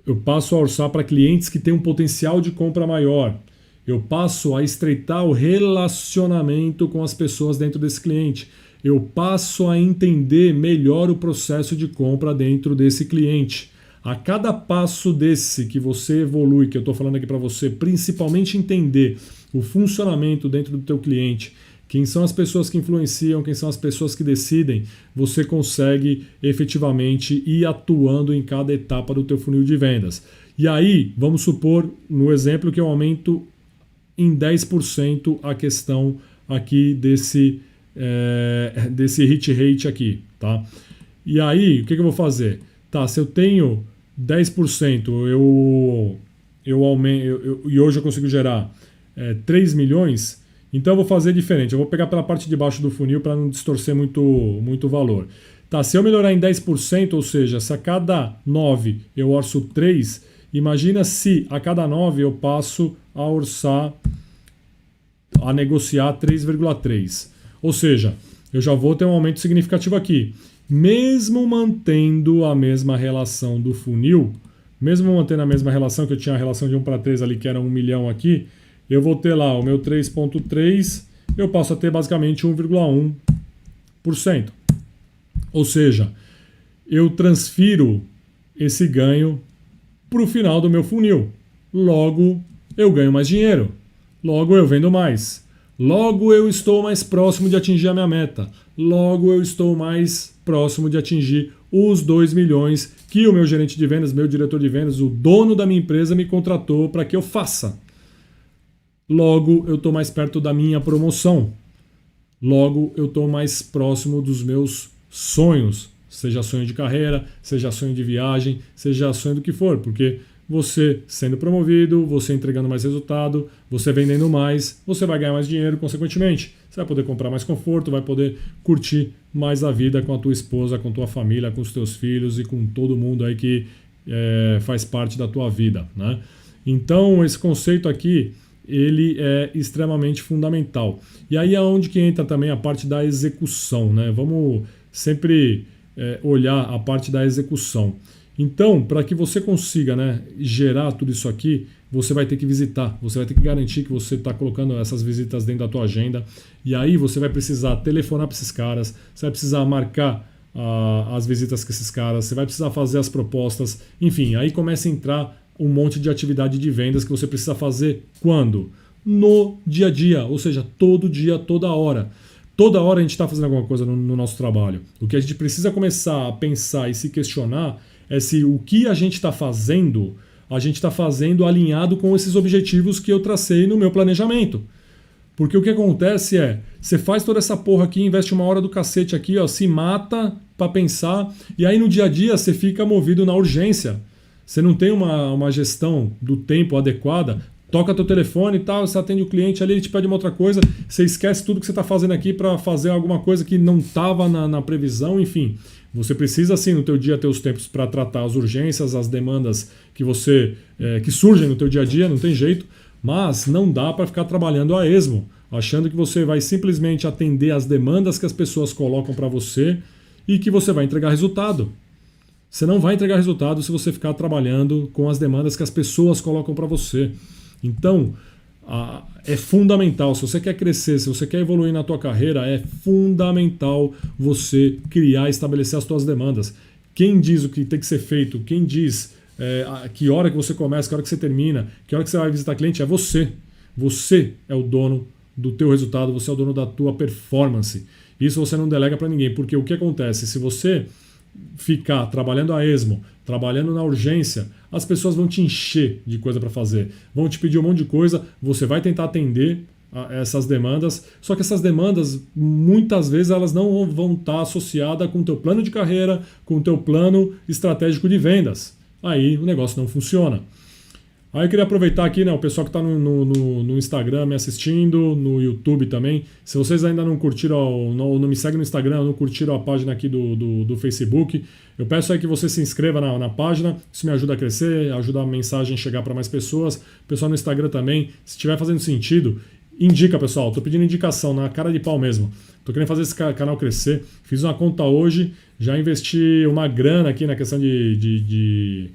Eu passo a orçar para clientes que têm um potencial de compra maior. Eu passo a estreitar o relacionamento com as pessoas dentro desse cliente. Eu passo a entender melhor o processo de compra dentro desse cliente. A cada passo desse que você evolui, que eu estou falando aqui para você, principalmente entender o funcionamento dentro do teu cliente, quem são as pessoas que influenciam, quem são as pessoas que decidem, você consegue efetivamente ir atuando em cada etapa do teu funil de vendas. E aí, vamos supor, no exemplo, que eu aumento em 10% a questão aqui desse hit rate aqui, tá? E aí, o que eu vou fazer? Tá, se eu tenho 10%, eu aumento, e hoje eu consigo gerar 3 milhões, então eu vou fazer diferente. Eu vou pegar pela parte de baixo do funil para não distorcer muito o valor. Tá, se eu melhorar em 10%, ou seja, se a cada 9 eu orço 3, Imagina se a cada 9 eu passo a orçar, a negociar 3,3. Ou seja, eu já vou ter um aumento significativo aqui. Mesmo mantendo a mesma relação do funil, mesmo mantendo a mesma relação, que eu tinha a relação de 1 para 3 ali, que era 1 milhão aqui, eu vou ter lá o meu 3,3, eu passo a ter basicamente 1,1%. Ou seja, eu transfiro esse ganho para o final do meu funil. Logo, eu ganho mais dinheiro. Logo, eu vendo mais. Logo, eu estou mais próximo de atingir a minha meta. Logo, eu estou mais próximo de atingir os 2 milhões que o meu gerente de vendas, meu diretor de vendas, o dono da minha empresa me contratou para que eu faça. Logo, eu estou mais perto da minha promoção. Logo, eu estou mais próximo dos meus sonhos. Seja sonho de carreira, seja sonho de viagem, seja sonho do que for. Porque você sendo promovido, você entregando mais resultado, você vendendo mais, você vai ganhar mais dinheiro, consequentemente. Você vai poder comprar mais conforto, vai poder curtir mais a vida com a tua esposa, com a tua família, com os teus filhos e com todo mundo aí que faz parte da tua vida, né? Então, esse conceito aqui, ele é extremamente fundamental. E aí é onde que entra também a parte da execução, né? Vamos sempre olhar a parte da execução. Então, para que você consiga, né, gerar tudo isso aqui, você vai ter que visitar, você vai ter que garantir que você está colocando essas visitas dentro da tua agenda, e aí você vai precisar telefonar para esses caras, você vai precisar marcar as visitas com esses caras, você vai precisar fazer as propostas, enfim, aí começa a entrar um monte de atividade de vendas que você precisa fazer quando? No dia a dia, ou seja, todo dia, toda hora. Toda hora a gente está fazendo alguma coisa no nosso trabalho. O que a gente precisa começar a pensar e se questionar é se o que a gente está fazendo alinhado com esses objetivos que eu tracei no meu planejamento. Porque o que acontece é, você faz toda essa porra aqui, investe uma hora do cacete aqui, ó, se mata para pensar, e aí no dia a dia você fica movido na urgência. Você não tem uma gestão do tempo adequada, toca teu telefone e tal, você atende o cliente ali, ele te pede uma outra coisa, você esquece tudo que você está fazendo aqui para fazer alguma coisa que não estava na previsão, enfim. Você precisa, sim, no teu dia ter os tempos para tratar as urgências, as demandas que surgem no teu dia a dia, não tem jeito, mas não dá para ficar trabalhando a esmo, achando que você vai simplesmente atender as demandas que as pessoas colocam para você e que você vai entregar resultado. Você não vai entregar resultado se você ficar trabalhando com as demandas que as pessoas colocam para você. Então, é fundamental, se você quer crescer, se você quer evoluir na tua carreira, é fundamental você criar e estabelecer as tuas demandas. Quem diz o que tem que ser feito, quem diz que hora que você começa, que hora que você termina, que hora que você vai visitar cliente, é você. Você é o dono do teu resultado, você é o dono da tua performance. Isso você não delega para ninguém, porque o que acontece? Se você ficar trabalhando a esmo, trabalhando na urgência, as pessoas vão te encher de coisa para fazer, vão te pedir um monte de coisa, você vai tentar atender a essas demandas, só que essas demandas, muitas vezes, elas não vão estar associadas com o teu plano de carreira, com o teu plano estratégico de vendas. Aí o negócio não funciona. Aí eu queria aproveitar aqui, né, o pessoal que está no Instagram me assistindo, no YouTube também. Se vocês ainda não curtiram, não me seguem no Instagram, não curtiram a página aqui do Facebook, eu peço aí que você se inscreva na página. Isso me ajuda a crescer, ajuda a mensagem a chegar para mais pessoas. Pessoal no Instagram também, se estiver fazendo sentido, indica, pessoal. Estou pedindo indicação, na cara de pau mesmo. Estou querendo fazer esse canal crescer. Fiz uma conta hoje, já investi uma grana aqui na questão de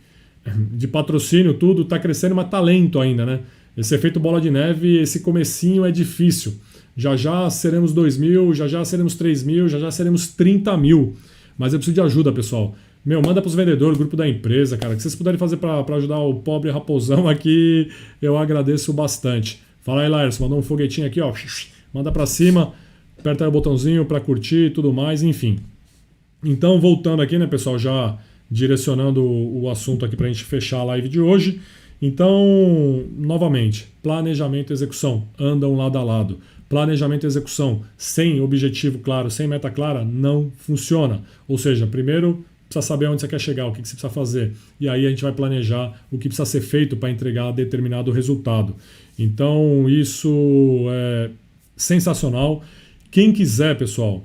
patrocínio, tudo, tá crescendo, mas tá lento ainda, né? Esse efeito bola de neve, esse comecinho é difícil. Já já seremos 2 mil, já já seremos 3 mil, já já seremos 30 mil. Mas eu preciso de ajuda, pessoal. Manda pros vendedores, grupo da empresa, cara. O que vocês puderem fazer para ajudar o pobre raposão aqui, eu agradeço bastante. Fala aí, Laércio, mandou um foguetinho aqui, ó. Manda pra cima, aperta aí o botãozinho pra curtir e tudo mais, enfim. Então, voltando aqui, né, pessoal, já direcionando o assunto aqui para a gente fechar a live de hoje. Então, novamente, planejamento e execução andam lado a lado. Planejamento e execução sem objetivo claro, sem meta clara, não funciona. Ou seja, primeiro precisa saber onde você quer chegar, o que você precisa fazer. E aí a gente vai planejar o que precisa ser feito para entregar determinado resultado. Então, isso é sensacional. Quem quiser, pessoal,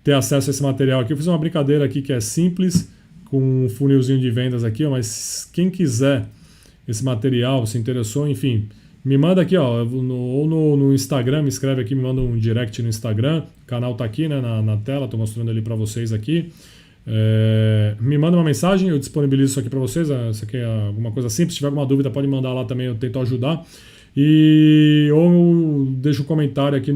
ter acesso a esse material aqui, eu fiz uma brincadeira aqui que é simples, com um funilzinho de vendas aqui, mas quem quiser esse material, se interessou, enfim, me manda aqui, ó, no Instagram, me escreve aqui, me manda um direct no Instagram, o canal tá aqui, né, na tela, tô mostrando ali para vocês aqui. Me manda uma mensagem, eu disponibilizo isso aqui para vocês. Isso aqui é alguma coisa simples, se tiver alguma dúvida pode mandar lá também, eu tento ajudar. Ou deixa um comentário aqui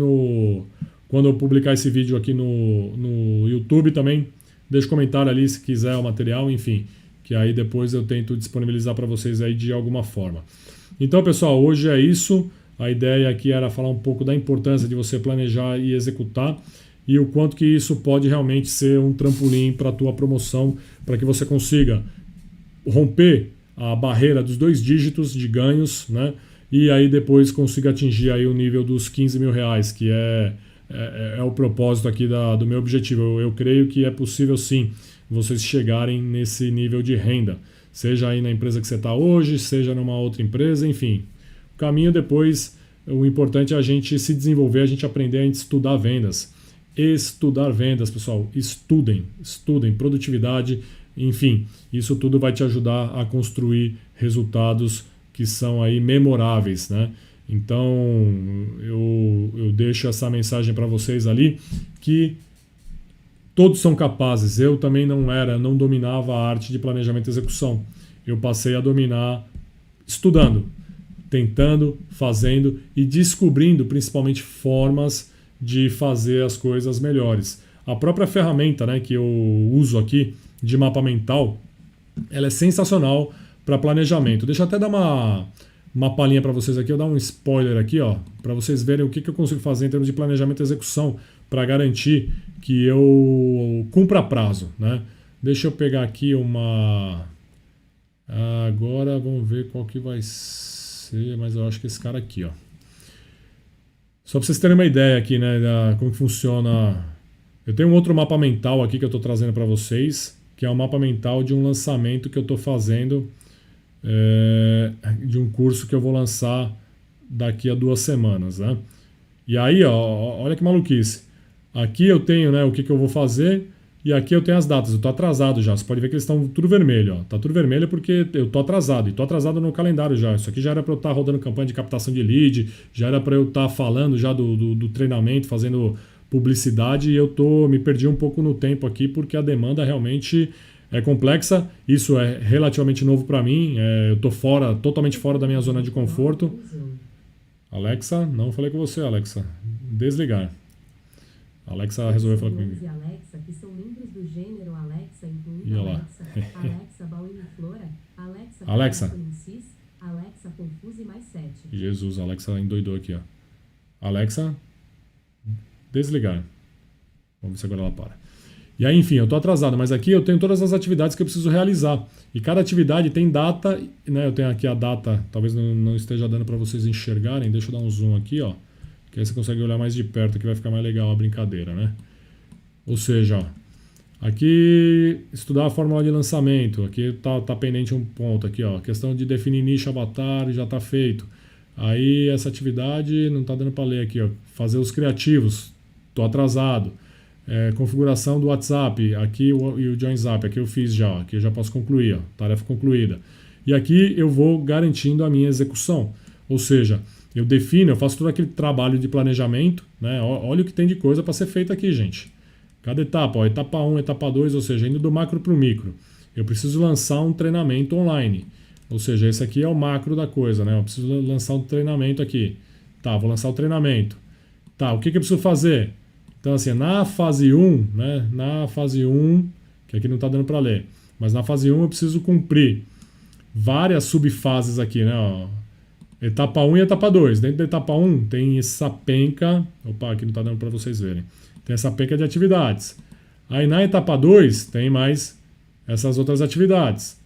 quando eu publicar esse vídeo aqui no YouTube também, deixa um comentário ali se quiser o material, enfim, que aí depois eu tento disponibilizar para vocês aí de alguma forma. Então, pessoal, hoje é isso. A ideia aqui era falar um pouco da importância de você planejar e executar e o quanto que isso pode realmente ser um trampolim para a tua promoção, para que você consiga romper a barreira dos 2 dígitos de ganhos, né? E aí depois consiga atingir aí o nível dos R$15.000, que é o propósito aqui do meu objetivo. Eu creio que é possível sim vocês chegarem nesse nível de renda, seja aí na empresa que você está hoje, seja numa outra empresa, enfim. O caminho depois, o importante é a gente se desenvolver, a gente aprender, a gente estudar vendas. Estudar vendas, pessoal, estudem, produtividade, enfim, isso tudo vai te ajudar a construir resultados que são aí memoráveis, né? Então eu deixo essa mensagem para vocês ali, que todos são capazes. Eu também não dominava a arte de planejamento e execução. Eu passei a dominar estudando, tentando, fazendo e descobrindo principalmente formas de fazer as coisas melhores. A própria ferramenta, né, que eu uso aqui de mapa mental, ela é sensacional para planejamento. Deixa eu até dar uma palhinha para vocês aqui, eu dar um spoiler aqui, ó, para vocês verem o que eu consigo fazer em termos de planejamento e execução para garantir que eu cumpra prazo, né? Deixa eu pegar aqui uma... Agora vamos ver qual que vai ser, mas eu acho que esse cara aqui, ó. Só para vocês terem uma ideia aqui, né, como que funciona. Eu tenho um outro mapa mental aqui que eu estou trazendo para vocês, que é o mapa mental de um lançamento que eu estou fazendo, de um curso que eu vou lançar daqui a 2 semanas, né? E aí, ó, olha que maluquice. Aqui eu tenho, né, o que eu vou fazer, e aqui eu tenho as datas. Eu estou atrasado já. Você pode ver que eles estão tudo vermelho, ó. Tá tudo vermelho porque eu estou atrasado. E estou atrasado no calendário já. Isso aqui já era para eu estar rodando campanha de captação de lead, já era para eu estar falando já do treinamento, fazendo publicidade, e me perdi um pouco no tempo aqui porque a demanda realmente é complexa. Isso é relativamente novo para mim. Eu estou totalmente fora da minha zona de conforto. Alexa, não falei com você, Alexa. Desligar. Alexa resolveu falar comigo. Alexa, que são membros do gênero Alexa, incluindo e lá. Alexa, Flora, Alexa. Alexa, Confuse mais 7. Jesus, a Alexa endoidou aqui, ó. Alexa, desligar. Vamos ver se agora ela para. E aí, enfim, eu tô atrasado, mas aqui eu tenho todas as atividades que eu preciso realizar. E cada atividade tem data, né? Eu tenho aqui a data, talvez não esteja dando para vocês enxergarem. Deixa eu dar um zoom aqui, ó. Que aí você consegue olhar mais de perto, que vai ficar mais legal a brincadeira, né? Ou seja, ó, aqui estudar a fórmula de lançamento, aqui tá pendente um ponto aqui, ó, questão de definir nicho avatar já tá feito. Aí essa atividade não tá dando para ler aqui, ó, fazer os criativos, tô atrasado. Configuração do WhatsApp, aqui e o Join Zap, aqui eu fiz já, aqui eu já posso concluir, ó, tarefa concluída. E aqui eu vou garantindo a minha execução, ou seja, eu faço todo aquele trabalho de planejamento, né? Olha o que tem de coisa para ser feita aqui, gente. Cada etapa, ó, etapa 1, etapa 2, ou seja, indo do macro para o micro. Eu preciso lançar um treinamento online. Ou seja, esse aqui é o macro da coisa, né? Eu preciso lançar um treinamento aqui. Tá, vou lançar o treinamento. Tá, o que eu preciso fazer? Então, assim, na fase 1, né? Na fase 1, que aqui não está dando para ler, mas na fase 1 eu preciso cumprir várias subfases aqui, né? Ó. Etapa 1 e etapa 2. Dentro da etapa 1 tem essa penca. Opa, aqui não está dando para vocês verem. Tem essa penca de atividades. Aí na etapa 2 tem mais essas outras atividades.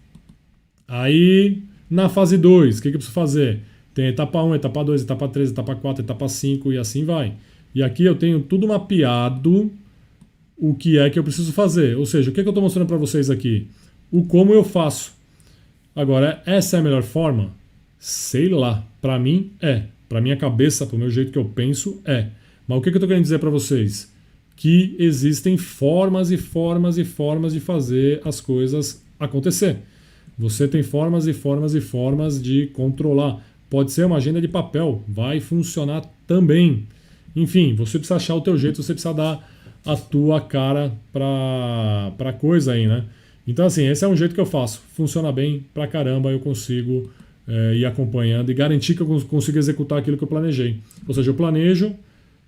Aí na fase 2, o que eu preciso fazer? Tem etapa 1, etapa 2, etapa 3, etapa 4, etapa 5 e assim vai. E aqui eu tenho tudo mapeado o que é que eu preciso fazer. Ou seja, o que eu estou mostrando para vocês aqui? O como eu faço. Agora, essa é a melhor forma? Sei lá. Para mim, é. Para minha cabeça, para o meu jeito que eu penso, é. Mas o que eu estou querendo dizer para vocês? Que existem formas e formas e formas de fazer as coisas acontecer. Você tem formas e formas e formas de controlar. Pode ser uma agenda de papel, vai funcionar também. Enfim, você precisa achar o teu jeito, você precisa dar a tua cara pra coisa aí, né? Então, assim, esse é um jeito que eu faço. Funciona bem pra caramba, eu consigo ir acompanhando e garantir que eu consigo executar aquilo que eu planejei. Ou seja, eu planejo,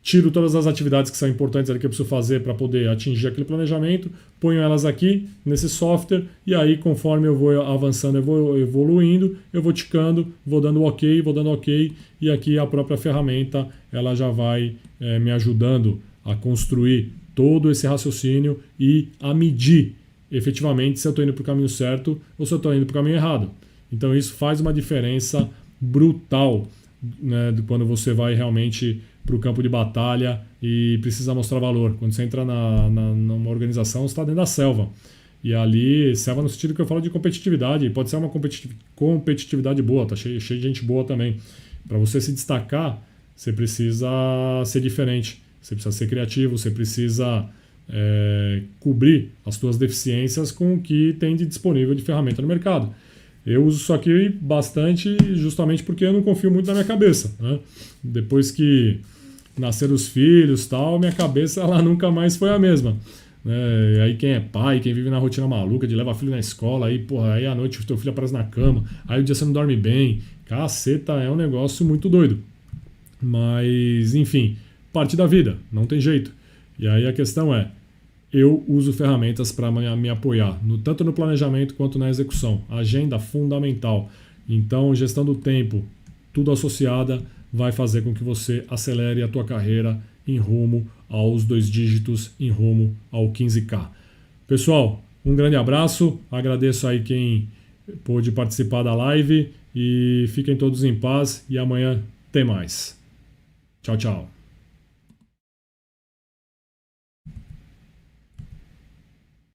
tiro todas as atividades que são importantes ali que eu preciso fazer para poder atingir aquele planejamento, ponho elas aqui nesse software e aí conforme eu vou avançando, eu vou evoluindo, eu vou ticando, vou dando ok e aqui a própria ferramenta ela já vai me ajudando a construir todo esse raciocínio e a medir efetivamente se eu estou indo para o caminho certo ou se eu estou indo para o caminho errado. Então isso faz uma diferença brutal, né, quando você vai realmente para o campo de batalha e precisa mostrar valor. Quando você entra numa organização, você está dentro da selva. E ali, selva no sentido que eu falo de competitividade, pode ser uma competitividade boa, tá cheio de gente boa também. Para você se destacar, você precisa ser diferente, você precisa ser criativo, você precisa cobrir as suas deficiências com o que tem de disponível de ferramenta no mercado. Eu uso isso aqui bastante justamente porque eu não confio muito na minha cabeça, né? Depois que nasceram os filhos tal, minha cabeça ela nunca mais foi a mesma. E aí quem é pai, quem vive na rotina maluca de levar filho na escola, aí, porra, aí à noite o teu filho aparece na cama, aí o dia você não dorme bem, caceta, é um negócio muito doido. Mas, enfim, parte da vida, não tem jeito. E aí a questão é, eu uso ferramentas para me apoiar, tanto no planejamento quanto na execução. Agenda fundamental. Então, gestão do tempo, tudo associada, vai fazer com que você acelere a tua carreira em rumo aos 2 dígitos, em rumo ao 15K. Pessoal, um grande abraço. Agradeço aí quem pôde participar da live e fiquem todos em paz e amanhã tem mais. Tchau, tchau.